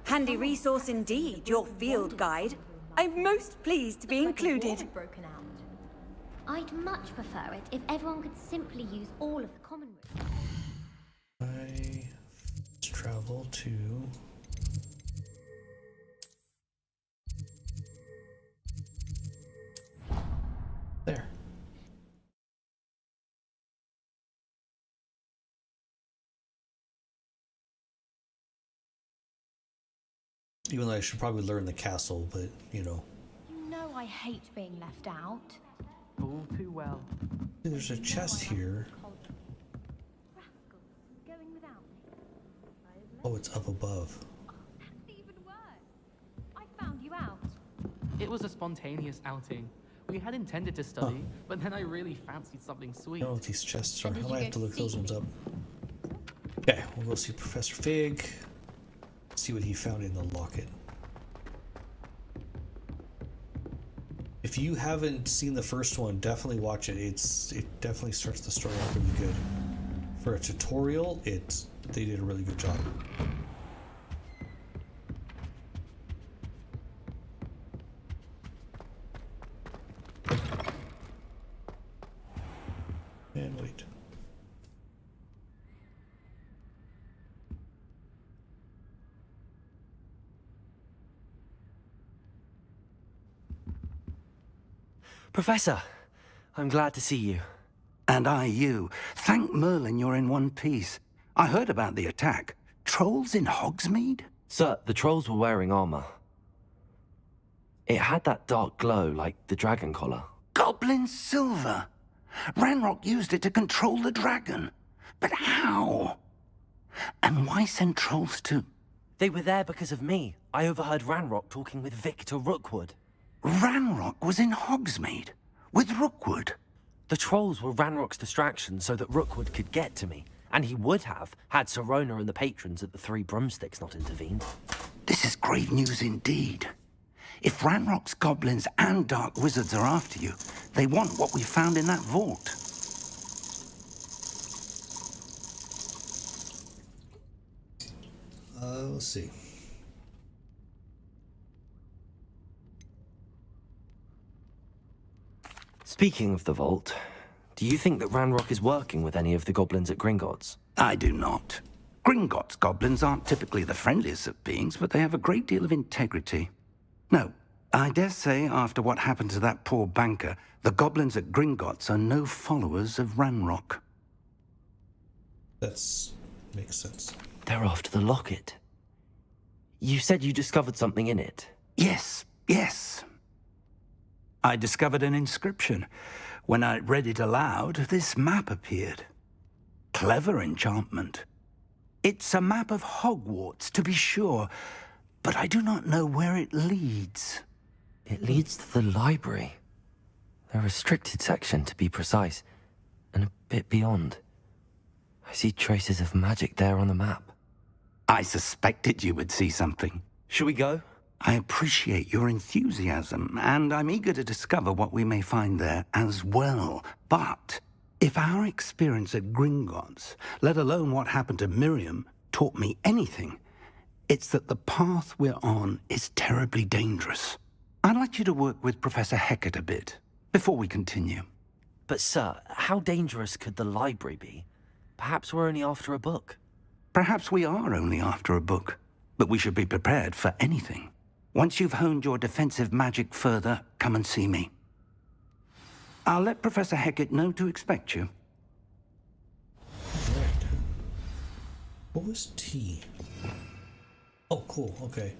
Handy resource indeed, your field guide. I'm most pleased to be included. Broken out. I'd much prefer it if everyone could simply use all of the common rooms. I travel to there. Even though I should probably learn the castle, but you know. You know I hate being left out. All too well. There's a chest here. Oh, it's up above. Even worse. I found you out. It was a spontaneous outing. We had intended to study, but then I really fancied something sweet. I don't know what these chests are. I might have to look those ones up. Okay, we'll go see Professor Fig. See what he found in the locket. If you haven't seen the first one, definitely watch it. It definitely starts the story off really good. For a tutorial, they did a really good job. And wait. Professor, I'm glad to see you. And I you. Thank Merlin you're in one piece. I heard about the attack. Trolls in Hogsmeade? Sir, the trolls were wearing armor. It had that dark glow like the dragon collar. Goblin silver. Ranrock used it to control the dragon. But how? And why send trolls too? They were there because of me. I overheard Ranrock talking with Victor Rookwood. Ranrock was in Hogsmeade with Rookwood. The trolls were Ranrock's distraction so that Rookwood could get to me. And he would have, had Sirona and the patrons at the Three Broomsticks not intervened. This is grave news indeed. If Ranrock's goblins and dark wizards are after you, they want what we found in that vault. Let's see. Speaking of the vault, do you think that Ranrock is working with any of the goblins at Gringotts? I do not. Gringotts goblins aren't typically the friendliest of beings, but they have a great deal of integrity. No, I dare say, after what happened to that poor banker, the goblins at Gringotts are no followers of Ranrock. Makes sense. They're after the locket. You said you discovered something in it. Yes, yes. I discovered an inscription. When I read it aloud, this map appeared. Clever enchantment. It's a map of Hogwarts, to be sure, but I do not know where it leads. It leads to the library. The restricted section, to be precise, and a bit beyond. I see traces of magic there on the map. I suspected you would see something. Shall we go? I appreciate your enthusiasm, and I'm eager to discover what we may find there as well. But if our experience at Gringotts, let alone what happened to Miriam, taught me anything, it's that the path we're on is terribly dangerous. I'd like you to work with Professor Hecat a bit, before we continue. But sir, how dangerous could the library be? Perhaps we're only after a book. Perhaps we are only after a book, but we should be prepared for anything. Once you've honed your defensive magic further, come and see me. I'll let Professor Hecat know to expect you. Right. What was T? Oh, cool. Okay.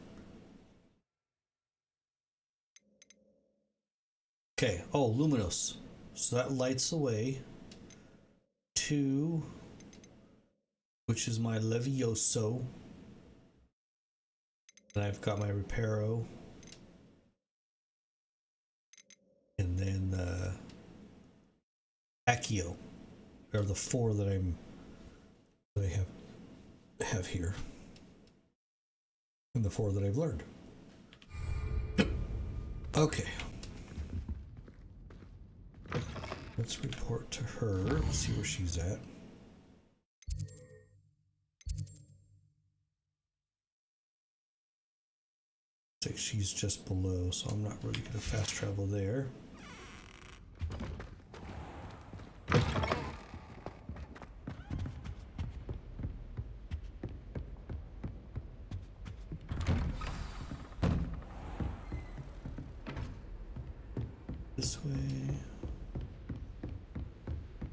Okay. Oh, luminous. So that lights away. 2, which is my Levioso. And I've got my Reparo. And then Accio. Are the 4 that I have here. And the 4 that I've learned. Okay. Let's report to her, see where she's at. Like she's just below, so I'm not really gonna fast travel there. This way.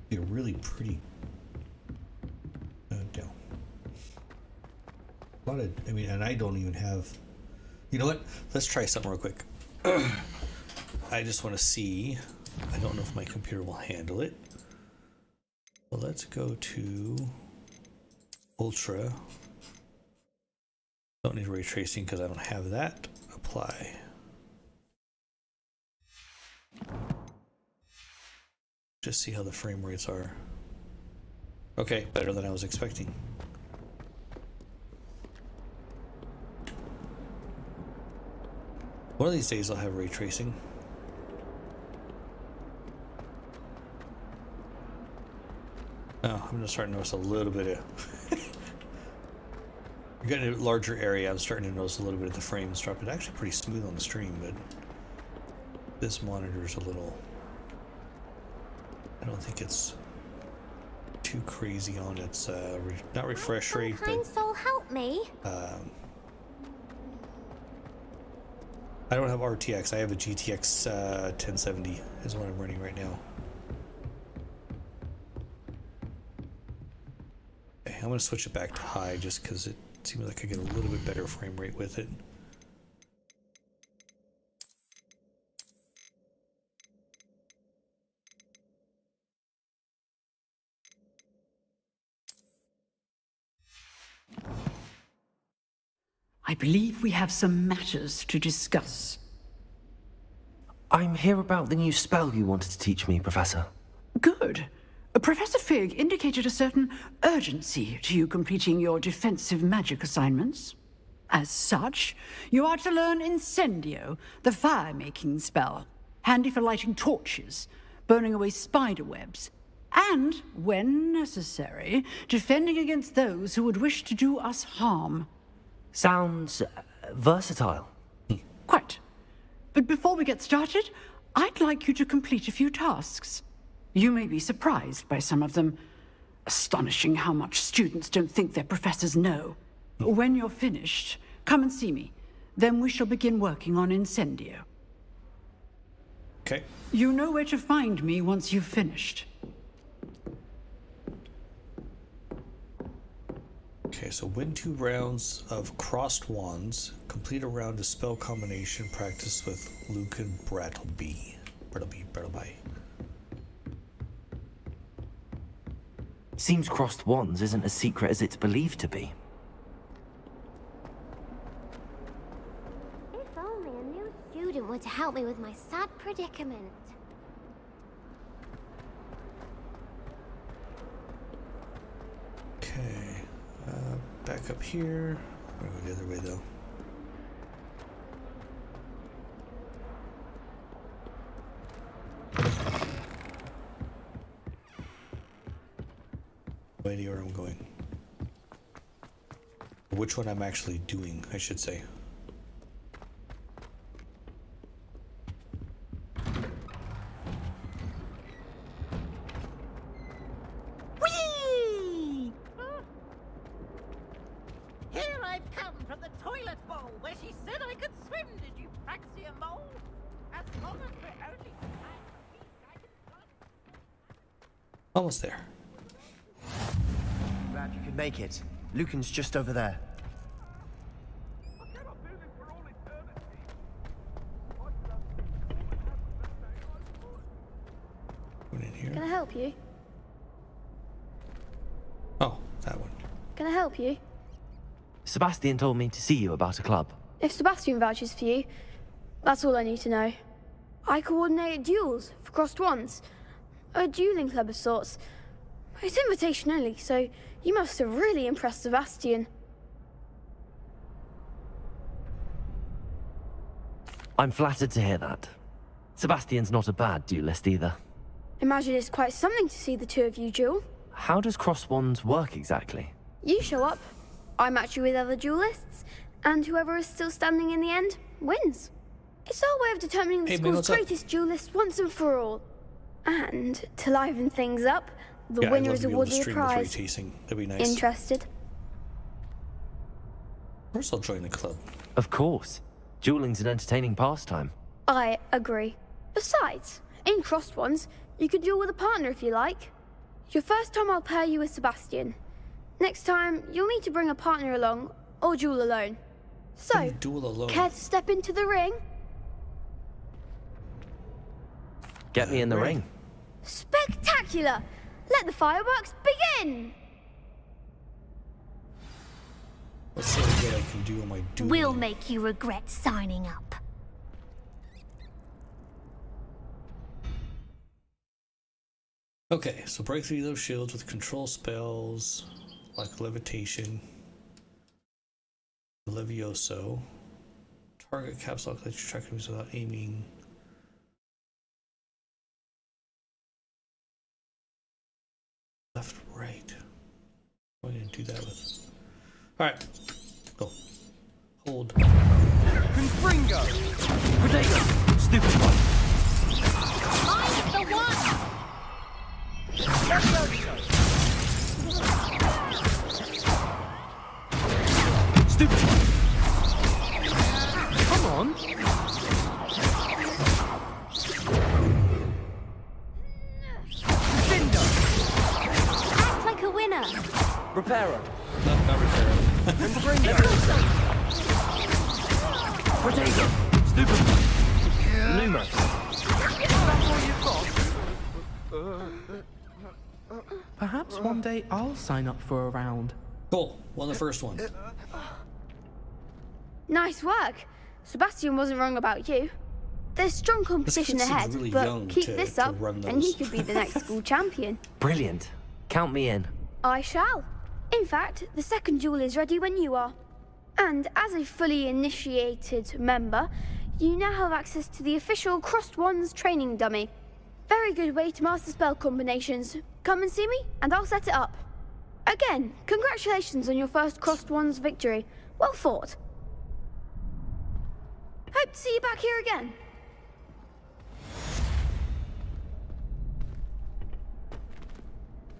Be a really pretty down. A lot of, I mean, and I don't even have. You know what? Let's try something real quick. I just want to see. I don't know if my computer will handle it. Well, let's go to Ultra. Don't need ray tracing because I don't have that. Apply. Just see how the frame rates are. Okay, better than I was expecting. One of these days I'll have ray tracing. Oh, I'm gonna start to notice a little bit of you're getting a larger area. I'm starting to notice a little bit of the frames drop. It's actually pretty smooth on the stream, but this monitor's a little, I don't think it's too crazy on its not refresh rate, Kind soul, help me. I don't have RTX. I have a GTX 1070 is what I'm running right now. Okay, I'm going to switch it back to high just because it seems like I get a little bit better frame rate with it. I believe we have some matters to discuss. I'm here about the new spell you wanted to teach me, Professor. Good. Professor Fig indicated a certain urgency to you completing your defensive magic assignments. As such, you are to learn Incendio, the fire-making spell, handy for lighting torches, burning away spider webs, and, when necessary, defending against those who would wish to do us harm. Sounds versatile. Quite. But before we get started, I'd like you to complete a few tasks. You may be surprised by some of them. Astonishing how much students don't think their professors know. When you're finished, come and see me. Then we shall begin working on Incendio. Okay. You know where to find me once you've finished. Okay, so win 2 rounds of crossed wands. Complete a round of spell combination practice with Lucan Brattleby. Brattleby. Seems crossed wands isn't as secret as it's believed to be. If only a new student were to help me with my sad predicament. Okay, back up here. I'm gonna go the other way though. No idea where I'm going. Which one I'm actually doing, I should say. Whee! Here I've come from the toilet bowl where she said I could swim. Did you praxia mole? As long as we're only Almost there. Glad you could make it. Lucan's just over there. Can I help you? Oh, that one. Can I help you? Sebastian told me to see you about a club. If Sebastian vouches for you, that's all I need to know. I coordinate duels for crossed wands. A dueling club of sorts. It's invitation only, so you must have really impressed Sebastian. I'm flattered to hear that. Sebastian's not a bad duelist either. Imagine it's quite something to see the two of you duel. How does cross wands work exactly? You show up, I match you with other duelists, and whoever is still standing in the end wins. It's our way of determining the school's greatest duelist once and for all. And to liven things up, the winner is awarded a prize. That'd be nice. Interested? Of course I'll join the club. Of course. Dueling's an entertaining pastime. I agree. Besides, in crossed ones, you could duel with a partner if you like. Your first time I'll pair you with Sebastian. Next time, you'll need to bring a partner along, or duel alone. So, duel alone. Care to step into the ring? Get me in the ring. Spectacular! Let the fireworks begin! Let's see what I can do on my duel. We'll make you regret signing up. Okay, so break through those shields with control spells like levitation, levioso, target caps lock lets you track enemies without aiming. Left, right. I'm going to do that with. Alright, go. Hold. Confringo! Potato! Stupid one! I'm the one! Stupid one! Come on! Act like a winner! Reparo! Not Reparo. Potato! Stupid one! Lumos! Perhaps one day I'll sign up for a round. Cool. Won the first one. Nice work. Sebastian wasn't wrong about you. There's strong competition kid seems ahead, really but young keep to this up run and he those. could be the next school champion. Brilliant. Count me in. I shall. In fact, the second duel is ready when you are. And as a fully initiated member, you now have access to the official Crossed Wands training dummy. Very good way to master spell combinations. Come and see me, and I'll set it up. Again, congratulations on your first Crossed Wands victory. Well fought. Hope to see you back here again.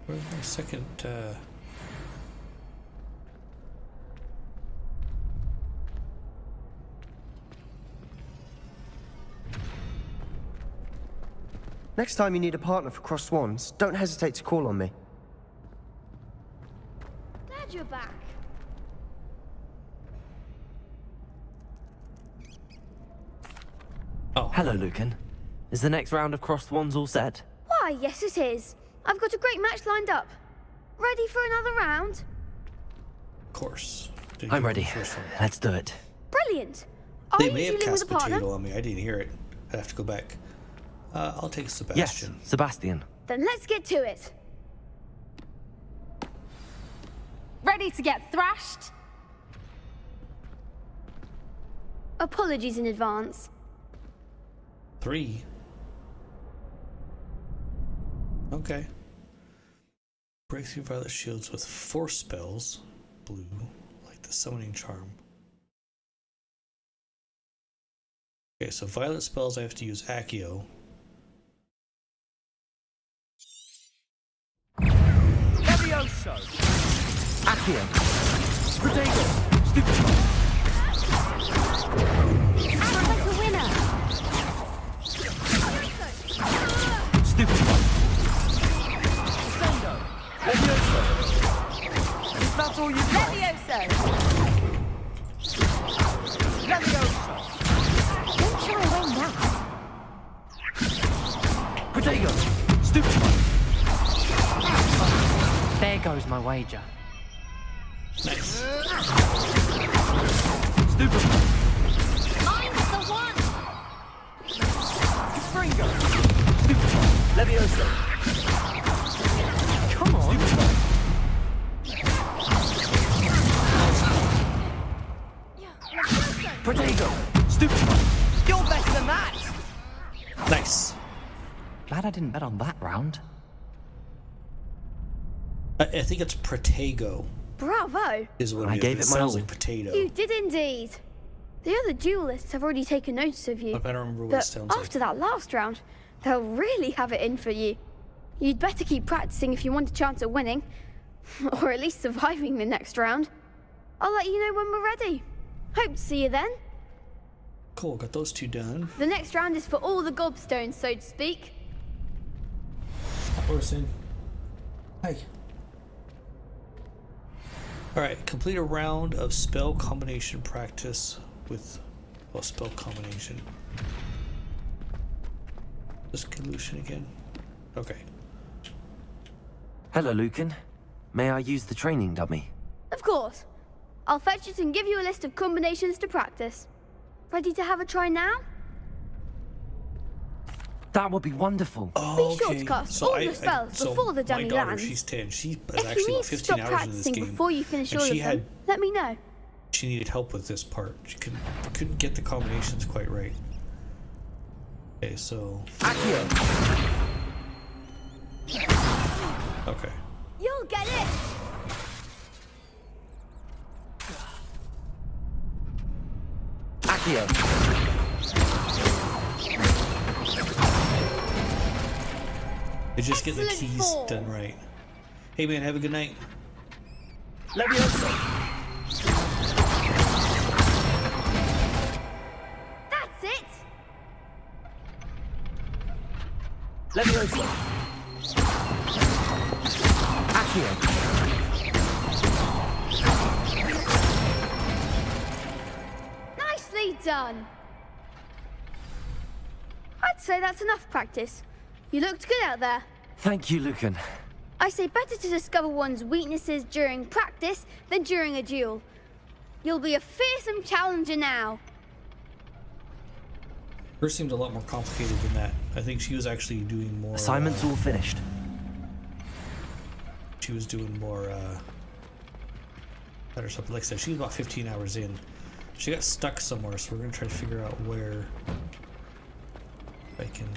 Where's my second, Next time you need a partner for Crossed Swans, don't hesitate to call on me. Glad you're back. Oh. Hello, Lucan. Is the next round of Crossed Wands all set? Why, yes it is. I've got a great match lined up. Ready for another round? Of course. I'm ready. Let's do it. Brilliant. Are They you may have dealing with cast a partner? potato on me. I didn't hear it. I have to go back. I'll take Sebastian. Yes, Sebastian. Then let's get to it. Ready to get thrashed? Apologies in advance. 3. Okay. Break through violet shields with 4 spells. Blue, like the summoning charm. Okay, so violet spells I have to use Accio. Levioso! Accio! Potato! Act like a winner! Stupid one! Descendo! Levioso! Is that all you've got? Levioso! Levioso! Don't shy away now. Potato! Stupid one! There goes my wager. Nice. Stupid! Mine's the one! Springo! Stupid! Levioso! Come on! Stupid! Potato! Stupid! You're better than that! Nice. Glad I didn't bet on that round. I think it's Protego. Bravo! Is what I gave it my sounds all. like potato. You did indeed. The other duelists have already taken notice of you. I don't remember what it But sounds after that last round, they'll really have it in for you. You'd better keep practicing if you want a chance at winning. Or at least surviving the next round. I'll let you know when we're ready. Hope to see you then. Cool, got those 2 done. The next round is for all the gobstones, so to speak. Orson. Hi. Alright, complete a round of spell combination practice with, well, spell combination. This Galushan again? Okay. Hello, Lucan. May I use the training dummy? Of course. I'll fetch it and give you a list of combinations to practice. Ready to have a try now? That would be wonderful. Be sure to cast all your spells before the dummy my daughter, lands. she's 10. She is If actually you need about to 15 stop hours into this practicing game. before you finish and all she of them, let me know. She needed help with this part. She couldn't get the combinations quite right. Okay, so okay. You'll get it! Accio! They just get the Excellent keys form. done right. Hey man, have a good night. Levioso! That's it! Levioso! Accio! Nicely done! I'd say that's enough practice. You looked good out there. Thank you, Lucan. I say better to discover one's weaknesses during practice than during a duel. You'll be a fearsome challenger now. Hers seemed a lot more complicated than that. I think she was actually doing more... Assignment's all finished. She was doing more, better stuff. Like I said, she's about 15 hours in. She got stuck somewhere, so we're gonna try to figure out where I can,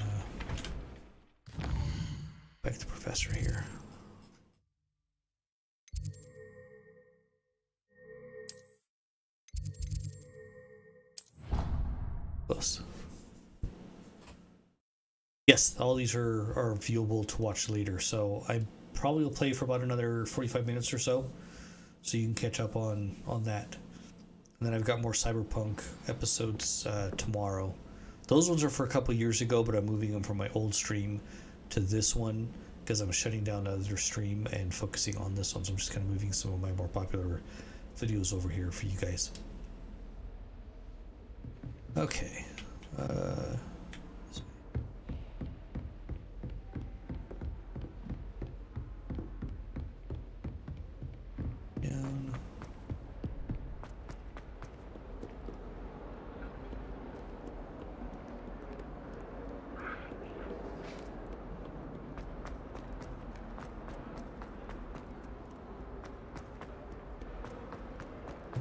back to the professor here. Close. Yes, all these are viewable to watch later, so I probably will play for about another 45 minutes or so you can catch up on that. And then I've got more Cyberpunk episodes tomorrow Those ones are for a couple years ago, but I'm moving them from my old stream to this one because I'm shutting down another stream and focusing on this one. So I'm just kind of moving some of my more popular videos over here for you guys. Okay. Down.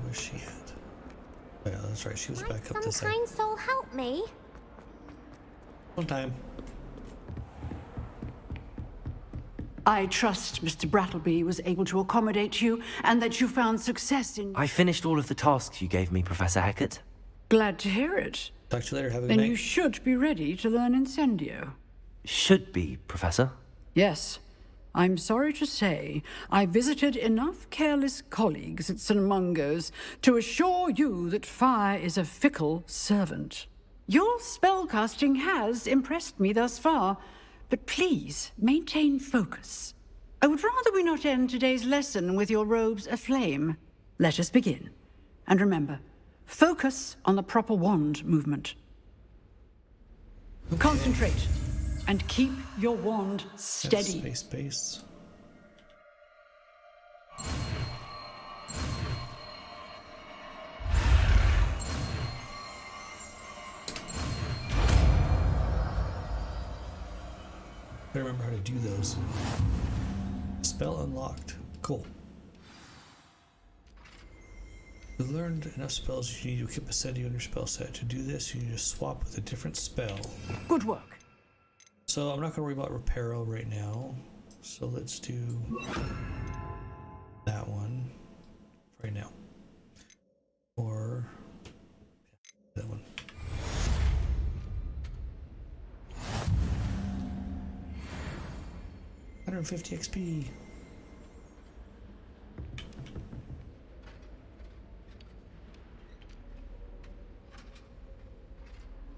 Where's she at? Oh, yeah, that's right. She was back up this Some side. kind soul help me. Sometime. I trust Mr. Brattleby was able to accommodate you and that you found success in... I finished all of the tasks you gave me, Professor Hackett. Glad to hear it. Talk to you later. Have a good Then night. you should be ready to learn Incendio. Should be, Professor. Yes. I'm sorry to say, I visited enough careless colleagues at St. Mungo's to assure you that fire is a fickle servant. Your spellcasting has impressed me thus far, but please maintain focus. I would rather we not end today's lesson with your robes aflame. Let us begin. And remember, focus on the proper wand movement. Concentrate. And keep your wand steady. Space base. I remember how to do those. Spell unlocked. Cool. You learned enough spells you need to equip Incendio in your spell set. To do this, you need to swap with a different spell. Good work. So I'm not going to worry about Reparo right now. So let's do that one right now. Or that one. $150 XP.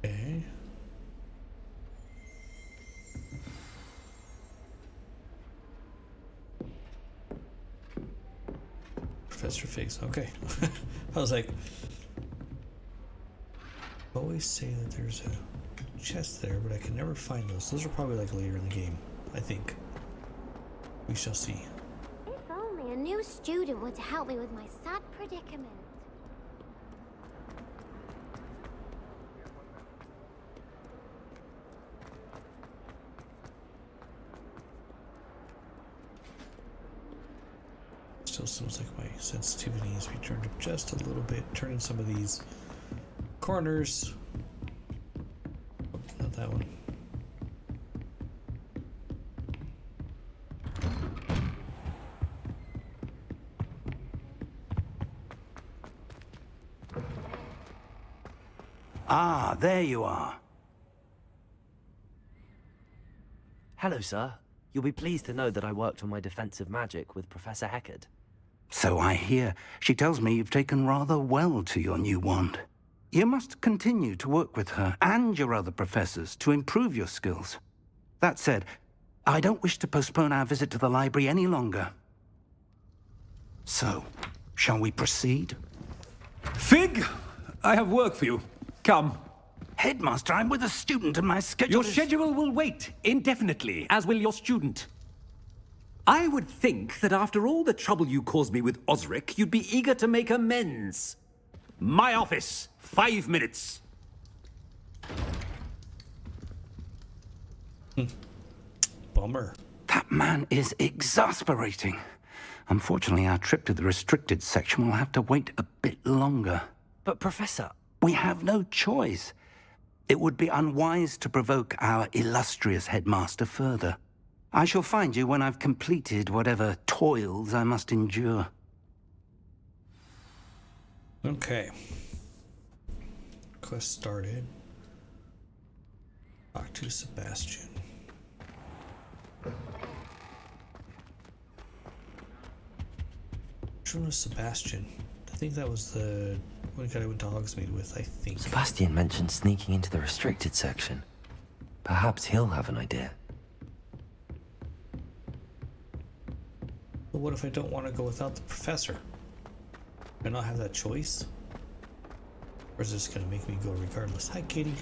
Okay. Professor Figs. Okay. I was like, I always say that there's a chest there, but I can never find those. Those are probably like later in the game, I think. We shall see. If only a new student were to help me with my sad predicament. Still seems like my sensitivity needs to be turned up just a little bit. Turning some of these corners. Oh, not that one. Ah, there you are. Hello, sir. You'll be pleased to know that I worked on my defensive magic with Professor Hackett. So I hear. She tells me you've taken rather well to your new wand. You must continue to work with her and your other professors to improve your skills. That said, I don't wish to postpone our visit to the library any longer. So, shall we proceed? Fig! I have work for you. Come. Headmaster, I'm with a student and my schedule Your schedule will wait indefinitely, as will your student. I would think that after all the trouble you caused me with Osric, you'd be eager to make amends. My office, 5 minutes. Bummer. That man is exasperating. Unfortunately, our trip to the restricted section will have to wait a bit longer. But, Professor... We have no choice. It would be unwise to provoke our illustrious headmaster further. I shall find you when I've completed whatever toils I must endure. Okay. Quest started. Talk to Sebastian. Which one was Sebastian? I think that was the What guy I went to Hogsmeade with, I think. Sebastian mentioned sneaking into the restricted section. Perhaps he'll have an idea. But what if I don't want to go without the professor? Do I not have that choice? Or is this gonna make me go regardless? Hi, Kitty.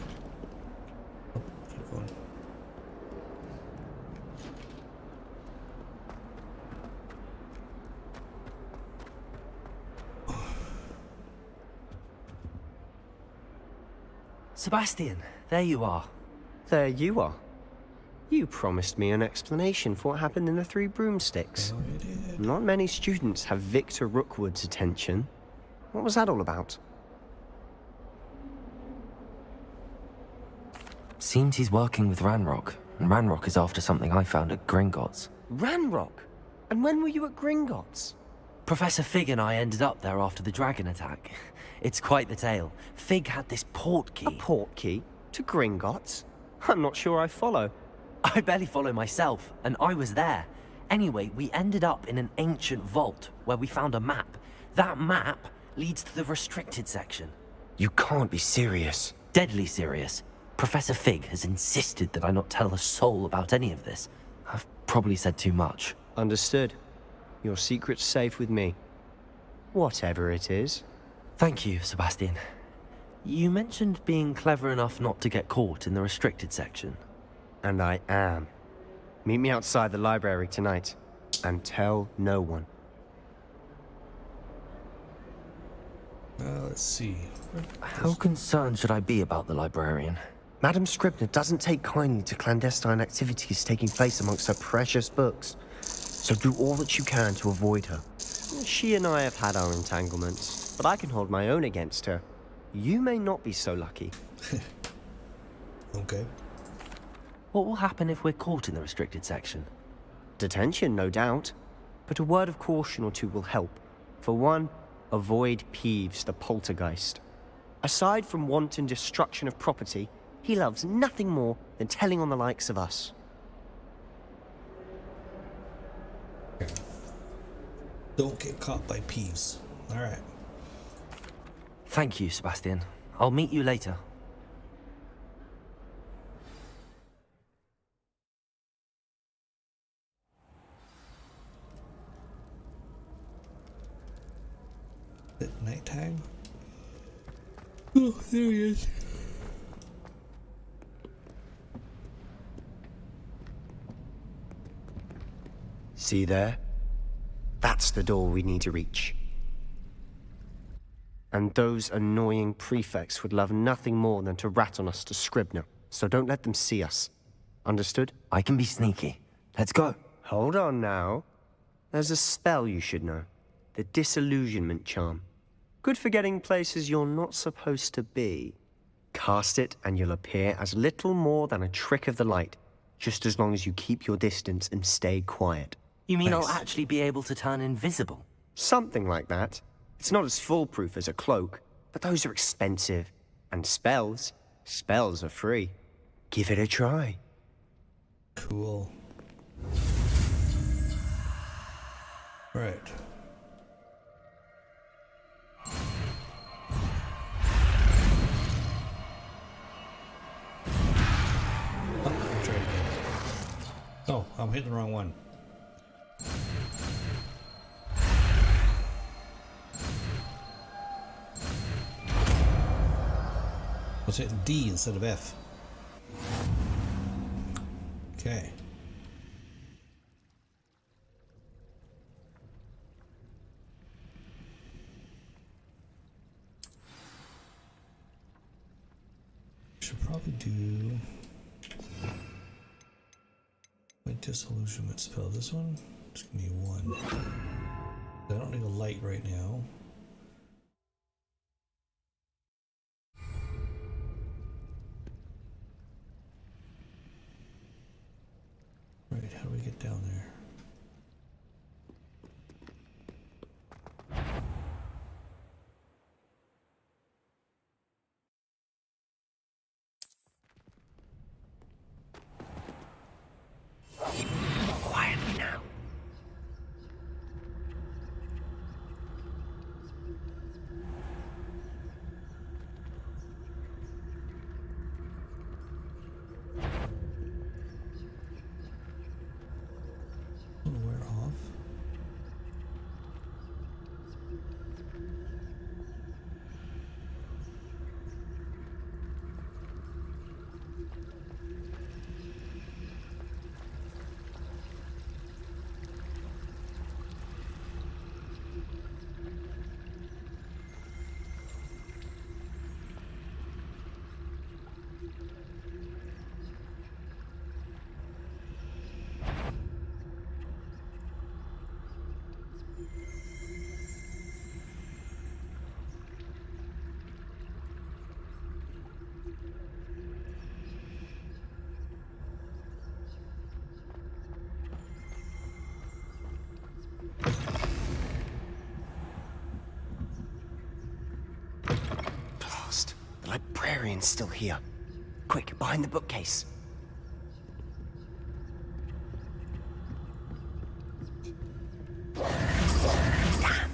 Oh, keep going. Sebastian, there you are. There you are. You promised me an explanation for what happened in the Three Broomsticks. Oh, you did. Not many students have Victor Rookwood's attention. What was that all about? Seems he's working with Ranrock, and Ranrock is after something I found at Gringotts. Ranrock? And when were you at Gringotts? Professor Fig and I ended up there after the dragon attack. It's quite the tale. Fig had this port key. A port key? To Gringotts? I'm not sure I follow. I barely follow myself, and I was there. Anyway, we ended up in an ancient vault where we found a map. That map leads to the restricted section. You can't be serious. Deadly serious. Professor Fig has insisted that I not tell a soul about any of this. I've probably said too much. Understood. Your secret's safe with me. Whatever it is. Thank you, Sebastian. You mentioned being clever enough not to get caught in the restricted section. And I am. Meet me outside the library tonight. And tell no one. Let's see. How concerned should I be about the librarian? Madam Scribner doesn't take kindly to clandestine activities taking place amongst her precious books. So do all that you can to avoid her. She and I have had our entanglements, but I can hold my own against her. You may not be so lucky. Okay. What will happen if we're caught in the restricted section? Detention, no doubt. But a word of caution or two will help. For one, avoid Peeves, the poltergeist. Aside from wanton destruction of property, he loves nothing more than telling on the likes of us. Don't get caught by Peeves. Alright. Thank you, Sebastian. I'll meet you later. Is it nighttime? Oh, there he is. See there? That's the door we need to reach. And those annoying prefects would love nothing more than to rat on us to Scribner, so don't let them see us. Understood? I can be sneaky. Let's go. Hold on now. There's a spell you should know. The Disillusionment Charm. Good for getting places you're not supposed to be. Cast it and you'll appear as little more than a trick of the light, just as long as you keep your distance and stay quiet. You mean Nice. I'll actually be able to turn invisible? Something like that. It's not as foolproof as a cloak, but those are expensive. And spells are free. Give it a try. Cool. Right. Oh, I'm hitting the wrong one. I was hitting D instead of F. Okay. Should probably do my disillusionment spell. This one, just give me one. I don't need a light right now. Right, how do we get down there? Quietly now. librarian's still here. Quick, behind the bookcase. Damn.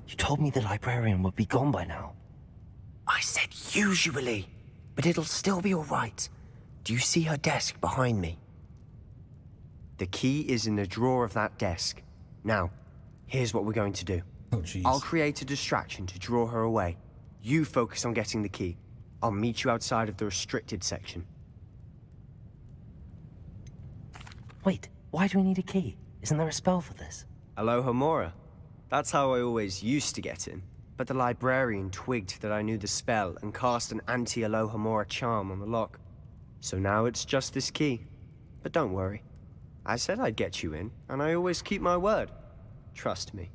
You told me the librarian would be gone by now. I said usually, but it'll still be all right. Do you see her desk behind me? The key is in the drawer of that desk. Now, here's what we're going to do. Oh, jeez. I'll create a distraction to draw her away. You focus on getting the key. I'll meet you outside of the restricted section. Wait, why do we need a key? Isn't there a spell for this? Aloha Mora. That's how I always used to get in. But the librarian twigged that I knew the spell and cast an anti-Aloha Mora charm on the lock. So now it's just this key. But don't worry. I said I'd get you in, and I always keep my word. Trust me.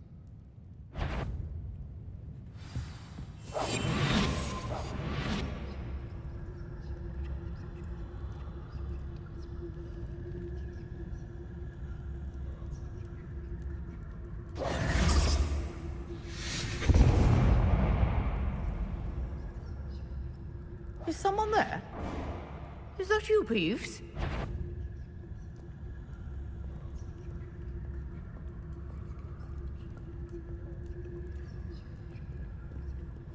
Is someone there? Is that you, Peeves?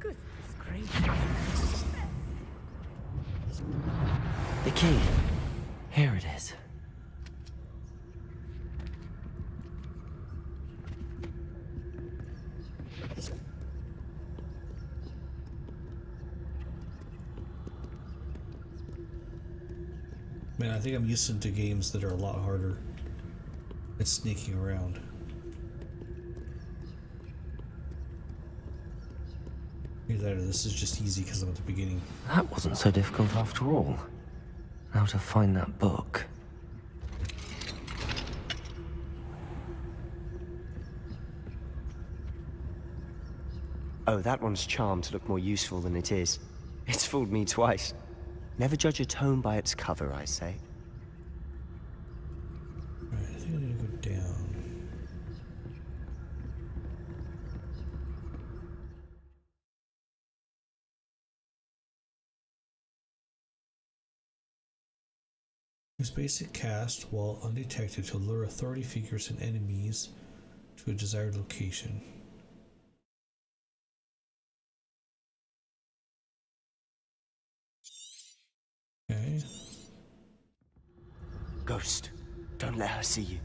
Goodness gracious. The key. Here it is. Man, I think I'm used to games that are a lot harder at sneaking around. Either this is just easy because I'm at the beginning. That wasn't so difficult after all. Now to find that book. Oh, that one's charmed to look more useful than it is. It's fooled me twice. Never judge a tome by its cover, I say. Alright, I think I need to go down. Use basic cast while undetected to lure authority figures and enemies to a desired location. Okay. Ghost, don't let her see you.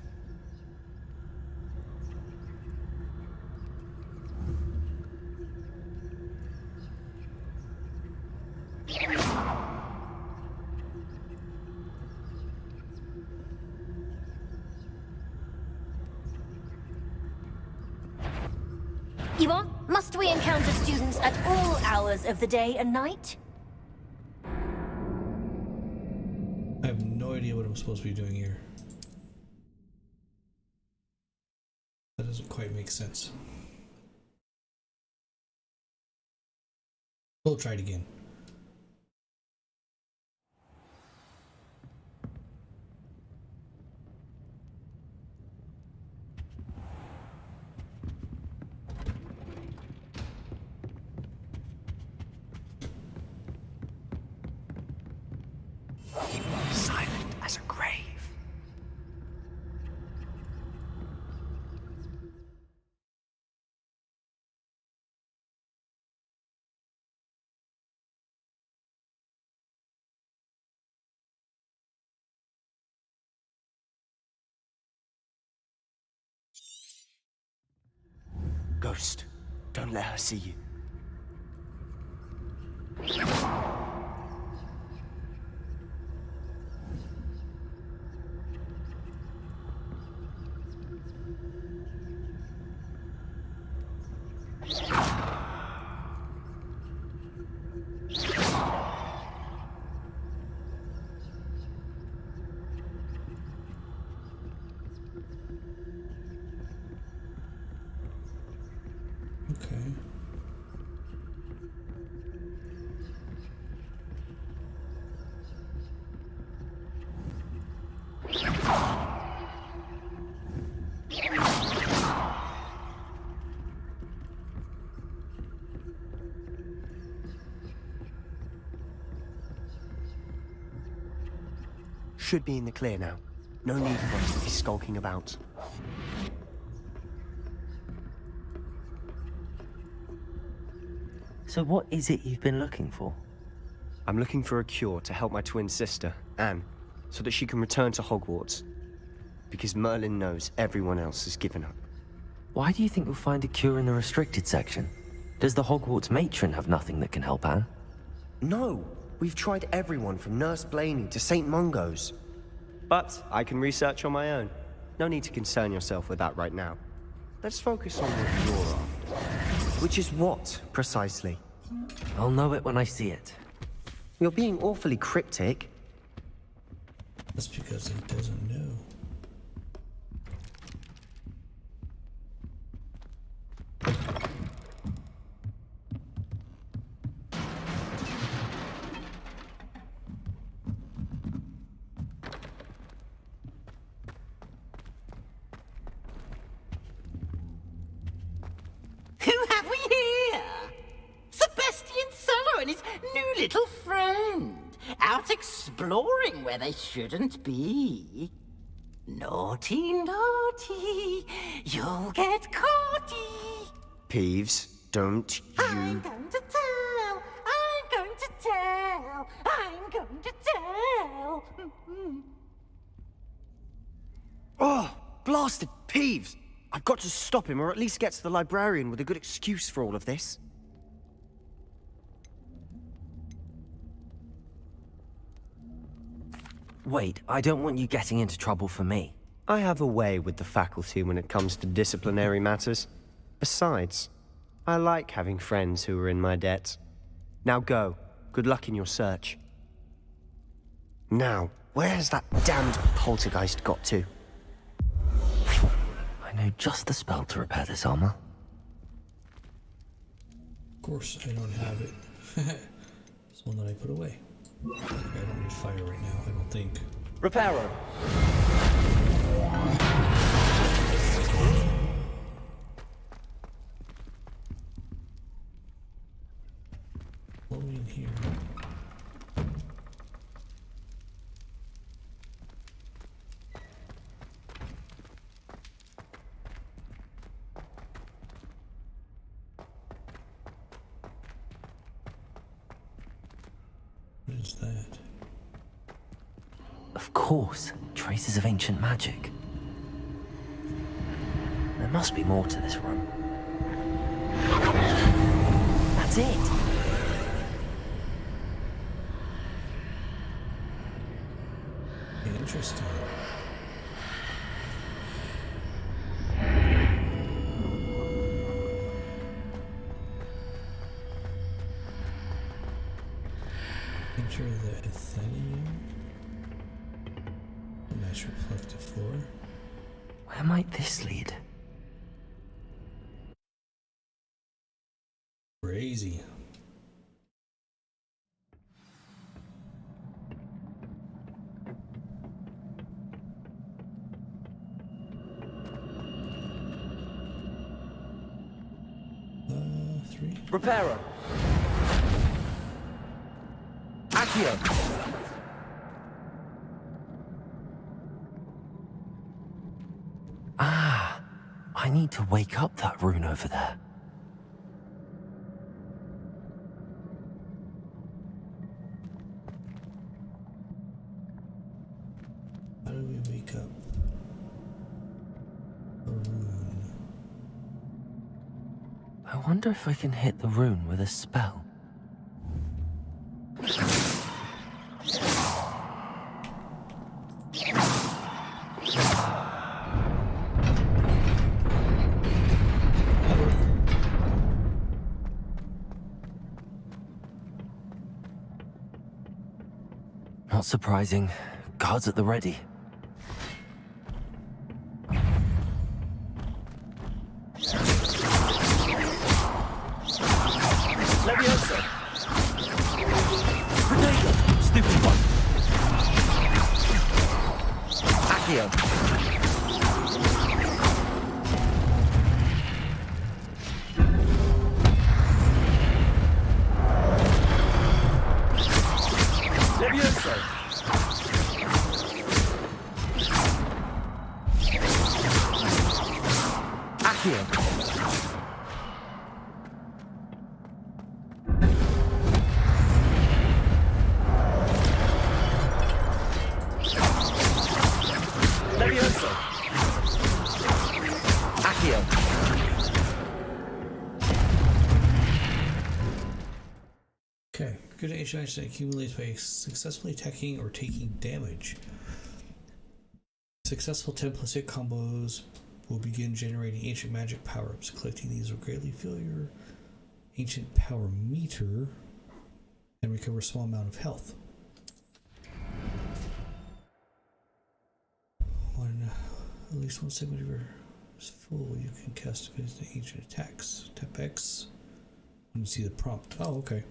Must we encounter students at all hours of the day and night? I have no idea what I'm supposed to be doing here. That doesn't quite make sense. We'll try it again. Silent as a grave. Ghost, don't let her see you. Okay. should be in the clear now. No need for us to be skulking about. So what is it you've been looking for? I'm looking for a cure to help my twin sister, Anne, so that she can return to Hogwarts. Because Merlin knows everyone else has given up. Why do you think you'll find a cure in the restricted section? Does the Hogwarts matron have nothing that can help Anne? No! We've tried everyone from Nurse Blaney to St. Mungo's. But I can research on my own. No need to concern yourself with that right now. Let's focus on what you're after. Which is what, precisely? I'll know it when I see it. You're being awfully cryptic. That's because he doesn't know. Who have we here? Sebastian Solo and his new little friend. Out exploring where they shouldn't be. Naughty, naughty, you'll get caughty. Peeves, don't you... I'm going to tell, I'm going to tell, I'm going to tell. Oh, blasted Peeves! I've got to stop him, or at least get to the librarian with a good excuse for all of this. Wait, I don't want you getting into trouble for me. I have a way with the faculty when it comes to disciplinary matters. Besides, I like having friends who are in my debt. Now go. Good luck in your search. Now, where's that damned poltergeist got to? I know just the spell to repair this armor. Of course, I don't have it. It's one that I put away. I don't need fire right now, I don't think. Repairer! What are we in here? What is that? Of course, traces of ancient magic. There must be more to this room. That's it! Interesting. Enter the Athenium. Match reflective floor. Where might this lead? Crazy. Three. Repairer! Accio! Ah, I need to wake up that rune over there. How do we wake up a rune? I wonder if I can hit the rune with a spell. Not surprising. Guards at the ready. Leviosa! Potato! Stupid one! Accio! Leviosa! Accio. Levioso. Accio. Okay, good ancient action accumulates by successfully attacking or taking damage. Successful 10+ hit combos will begin generating ancient magic power-ups. Collecting these will greatly fill your ancient power meter and recover a small amount of health. When at least one segment of your is full, you can cast the ancient attacks. Tap X when you see the prompt. Oh, okay.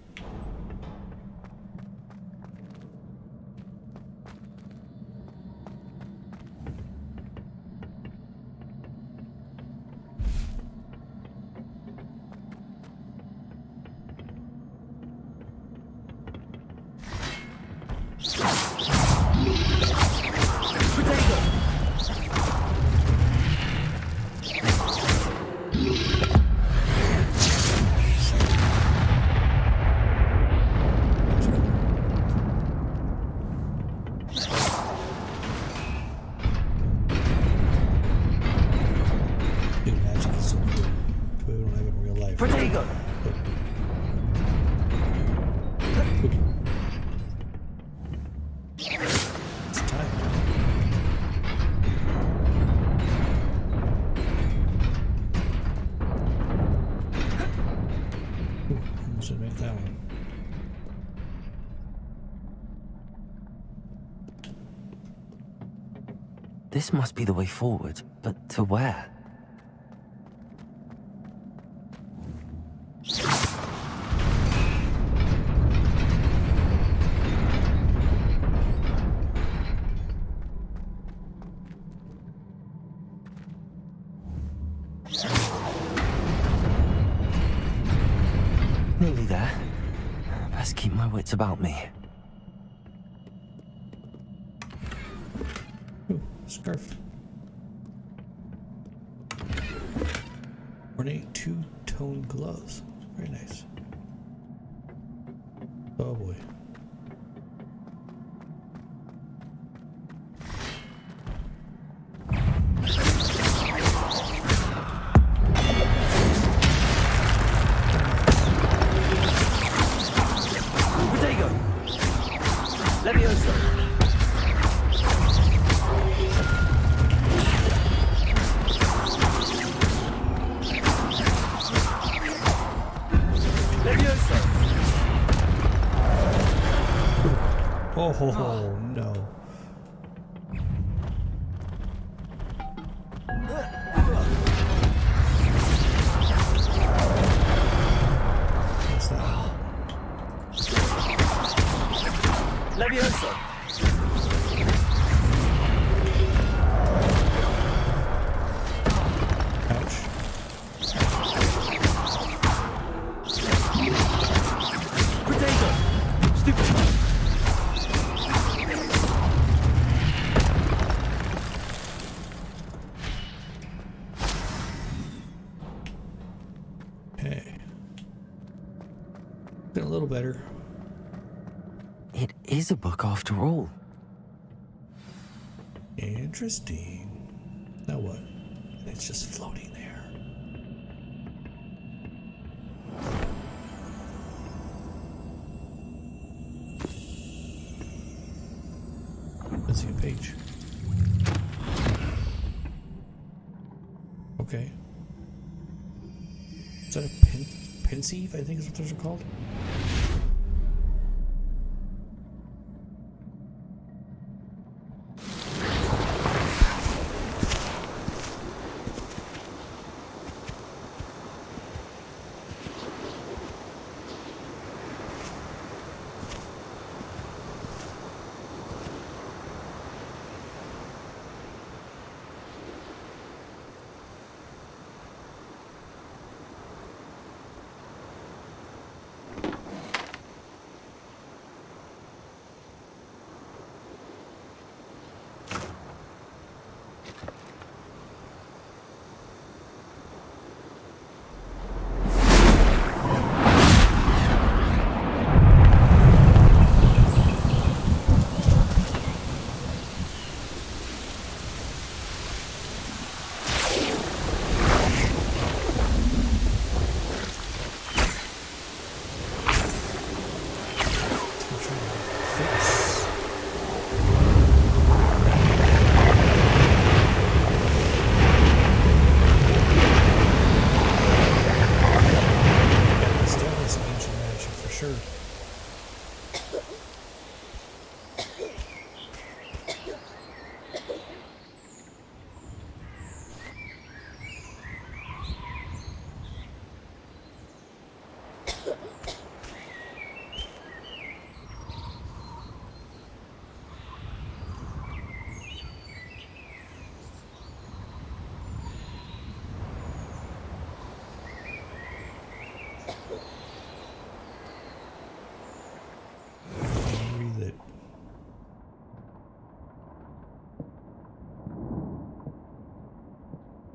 This must be the way forward, but to where? Nearly there. Best keep my wits about me. Scarf. Ornate two-tone gloves. Very nice. Oh boy. Protego! Levioso! Oh no. What's that? Levioso. Ouch. Potato. Stupid. A little better. It is a book after all. Interesting. Now what? It's just floating there. Let's see a page. Okay. Is that a pensieve, I think is what those are called?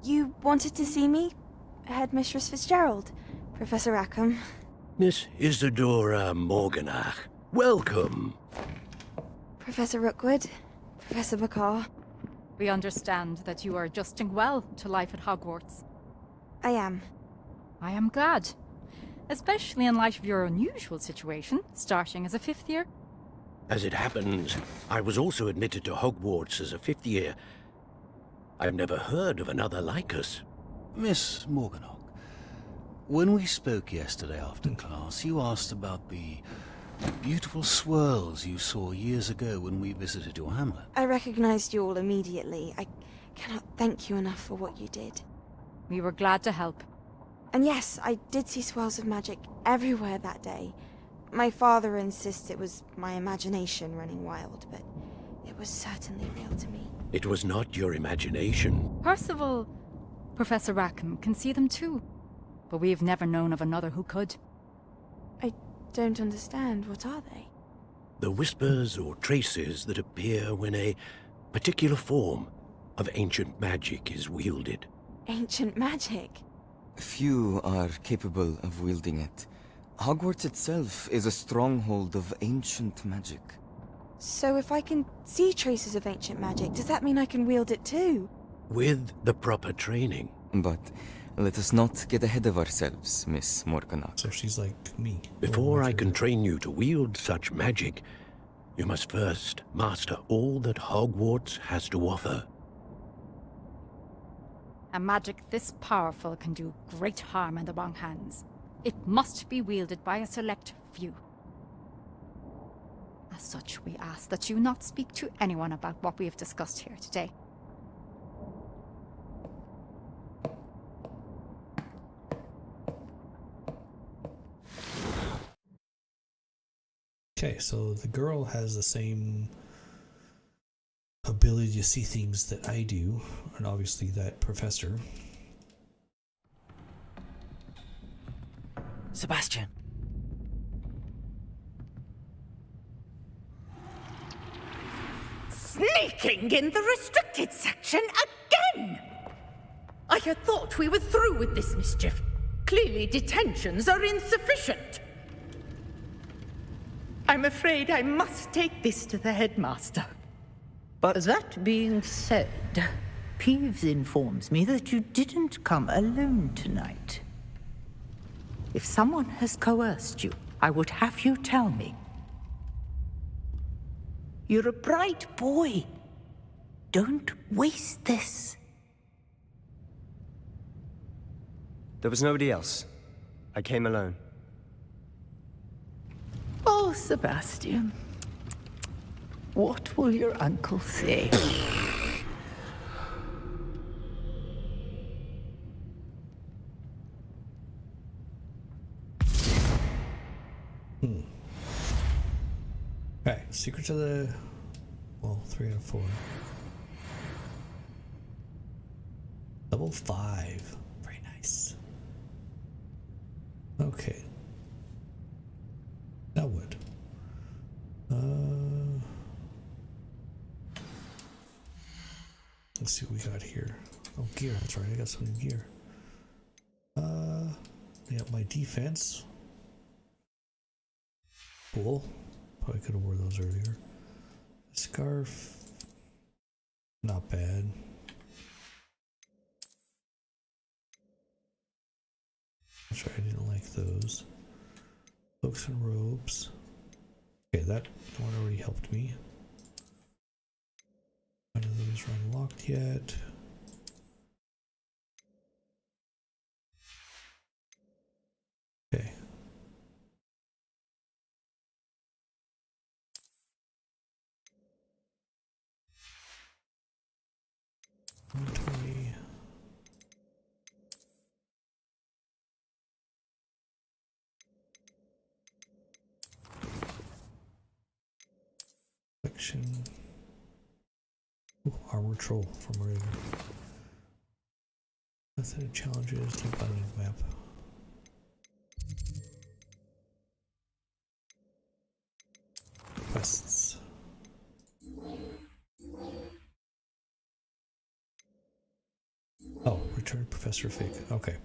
You wanted to see me? Headmistress Fitzgerald, Professor Rackham. Miss Isadora Morganach, welcome. Professor Rookwood, Professor Bakar. We understand that you are adjusting well to life at Hogwarts. I am. I am glad. Especially in light of your unusual situation, starting as a 5th year. As it happens, I was also admitted to Hogwarts as a 5th year. I've never heard of another like us. Miss Morganach, when we spoke yesterday after class, you asked about the beautiful swirls you saw years ago when we visited your hamlet. I recognized you all immediately. I cannot thank you enough for what you did. We were glad to help. And yes, I did see swirls of magic everywhere that day. My father insists it was my imagination running wild, but it was certainly real to me. It was not your imagination. Percival, Professor Rackham can see them too. But we have never known of another who could. I don't understand. What are they? The whispers or traces that appear when a particular form of ancient magic is wielded. Ancient magic? Few are capable of wielding it. Hogwarts itself is a stronghold of ancient magic. So if I can see traces of ancient magic, does that mean I can wield it too? With the proper training. But let us not get ahead of ourselves, Miss Morganach. So she's like me. Before I can train you to wield such magic, you must first master all that Hogwarts has to offer. A magic this powerful can do great harm in the wrong hands. It must be wielded by a select few. As such, we ask that you not speak to anyone about what we have discussed here today. Okay, so the girl has the same ability to see things that I do, and obviously that professor. Sebastian. Sneaking in the restricted section again! I had thought we were through with this mischief. Clearly detentions are insufficient. I'm afraid I must take this to the headmaster. But that being said, Peeves informs me that you didn't come alone tonight. If someone has coerced you, I would have you tell me. You're a bright boy. Don't waste this. There was nobody else. I came alone. Oh, Sebastian. What will your uncle say? Okay, secrets of the... well, 3 out of 4. Level 5. Very nice. Okay. Now what? Let's see what we got here. Oh, gear. That's right. I got some new gear. Yeah, my defense. Cool. Probably could have wore those earlier. Scarf. Not bad. That's right. I didn't like those. Cloaks and robes. Okay, that one already helped me. None of those are unlocked yet. Okay. Collection. Ooh, armor troll from Raven. Method of challenges, keep buttoning map. Quests. Oh, Return Professor Fig. Okay.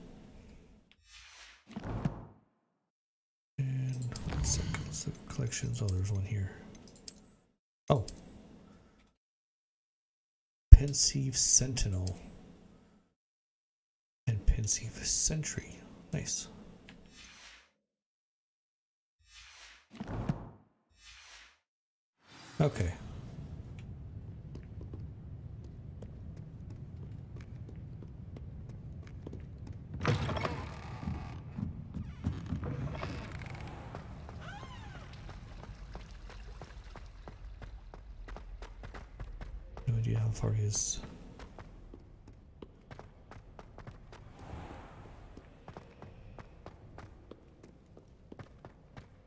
And let's look at collections. Oh, there's one here. Oh. Pensive Sentinel. And Pensive Sentry. Nice. Okay. No idea how far he is.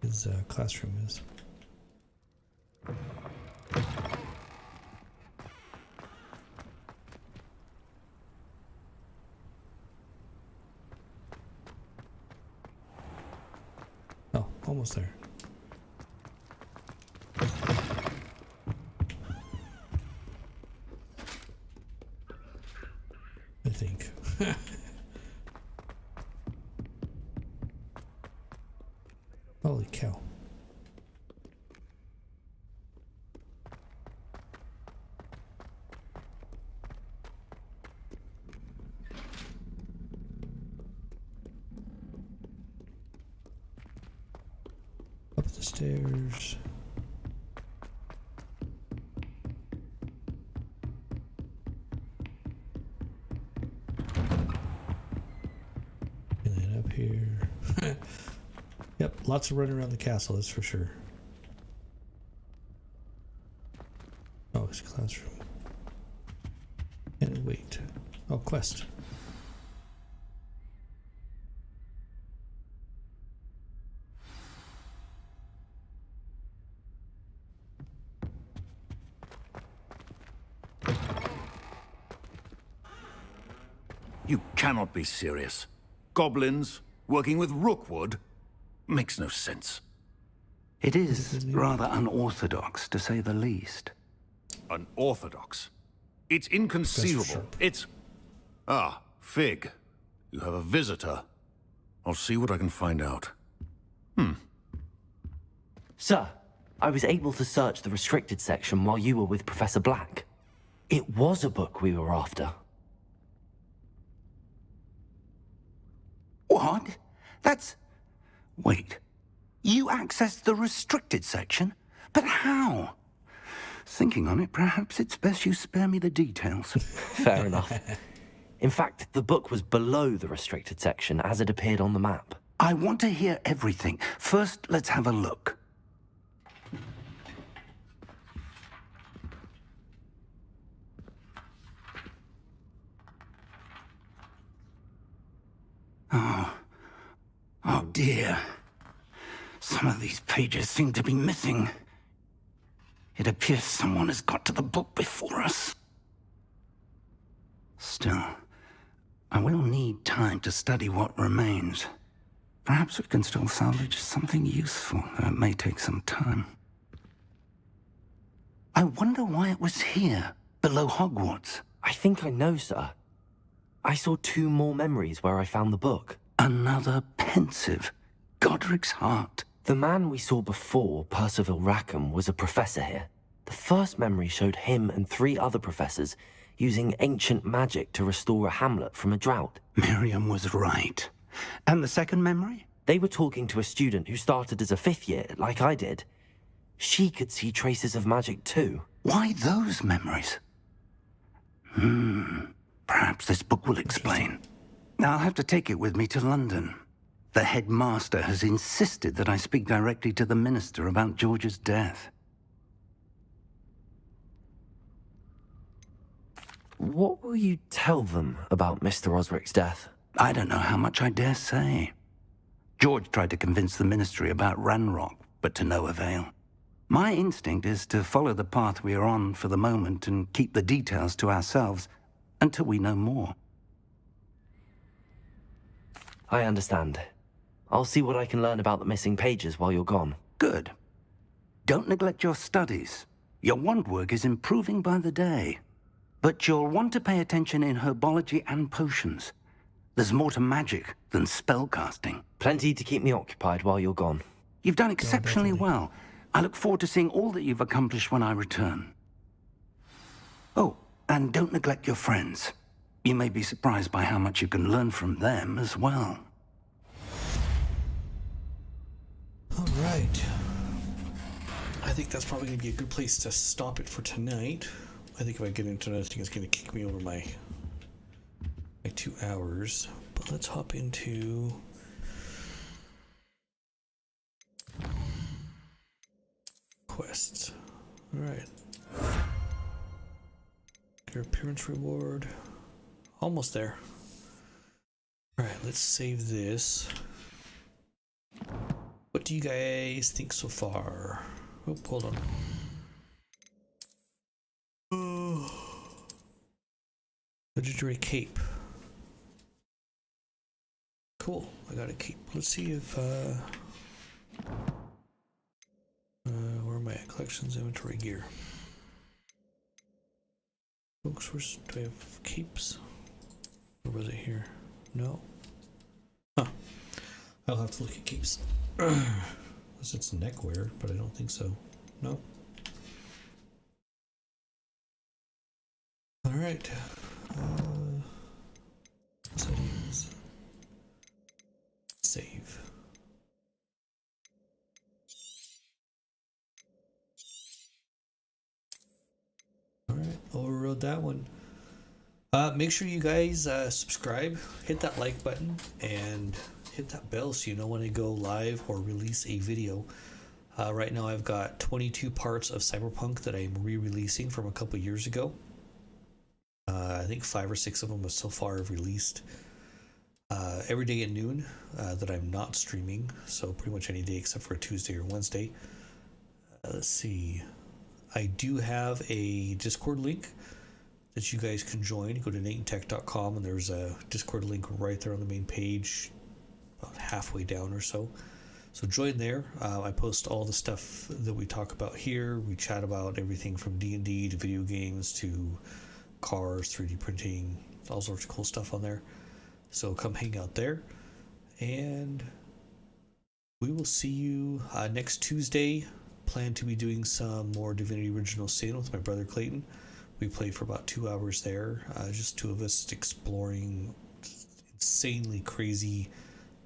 His classroom is. Oh, almost there. I think. Holy cow. Up the stairs. And then up here. Yep, lots of running around the castle, that's for sure. Oh, it's classroom. And wait. Oh, quest. You cannot be serious. Goblins working with Rookwood? Makes no sense. It is rather unorthodox, to say the least. Unorthodox? It's inconceivable. It's... Ah, Fig. You have a visitor. I'll see what I can find out. Sir, I was able to search the restricted section while you were with Professor Black. It was a book we were after. What? That's... Wait. You accessed the restricted section? But how? Thinking on it, perhaps it's best you spare me the details. Fair enough. In fact, the book was below the restricted section as it appeared on the map. I want to hear everything. First, let's have a look. Oh dear. Some of these pages seem to be missing. It appears someone has got to the book before us. Still, I will need time to study what remains. Perhaps we can still salvage something useful, though it may take some time. I wonder why it was here, below Hogwarts. I think I know, sir. I saw 2 more memories where I found the book. Another pensive. Godric's heart. The man we saw before, Percival Rackham, was a professor here. The first memory showed him and 3 other professors using ancient magic to restore a hamlet from a drought. Miriam was right. And the second memory? They were talking to a student who started as a 5th year, like I did. She could see traces of magic too. Why those memories? Perhaps this book will explain. I'll have to take it with me to London. The headmaster has insisted that I speak directly to the minister about George's death. What will you tell them about Mr. Osric's death? I don't know how much I dare say. George tried to convince the ministry about Ranrock, but to no avail. My instinct is to follow the path we are on for the moment and keep the details to ourselves until we know more. I understand. I'll see what I can learn about the missing pages while you're gone. Good. Don't neglect your studies. Your wand work is improving by the day. but you'll want to pay attention in herbology and potions. There's more to magic than spellcasting. Plenty to keep me occupied while you're gone. You've done exceptionally well. I look forward to seeing all that you've accomplished when I return. Oh, and don't neglect your friends. You may be surprised by how much you can learn from them as well. All right. I think that's probably going to be a good place to stop it for tonight. I think if I get into it, I think it's going to kick me over my 2 hours. But let's hop into quests. All right. Your appearance reward. Almost there. All right, let's save this. What do you guys think so far? Oh, hold on. Legendary cape. Cool. I got a cape. Let's see if where am I at? Collections, inventory, gear. Folks, do I have capes? Or was it here? No. Huh. I'll have to look at capes. Unless it's neckwear, but I don't think so. No. All right. Settings. Save. All right, overrode that one. Make sure you guys subscribe, hit that like button, and hit that bell so you know when I go live or release a video. Right now I've got 22 parts of Cyberpunk that I'm re-releasing from a couple years ago. I think 5 or 6 of them so far have released every day at noon that I'm not streaming, so pretty much any day except for a Tuesday or Wednesday. Let's see. I do have a Discord link that you guys can join. Go to NaytonTech.com and there's a Discord link right there on the main page, about halfway down or so. So join there. I post all the stuff that we talk about here. We chat about everything from D&D to video games to cars, 3D printing, all sorts of cool stuff on there. So come hang out there. And we will see you next Tuesday. Plan to be doing some more Divinity Original Sin with my brother Clayton. We played for about 2 hours there. Just 2 of us exploring insanely crazy,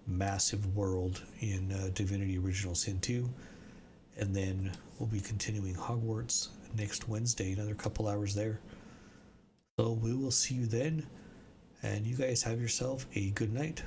massive world in Divinity Original Sin 2. And then we'll be continuing Hogwarts next Wednesday, another couple hours there. So we will see you then. And you guys have yourself a good night.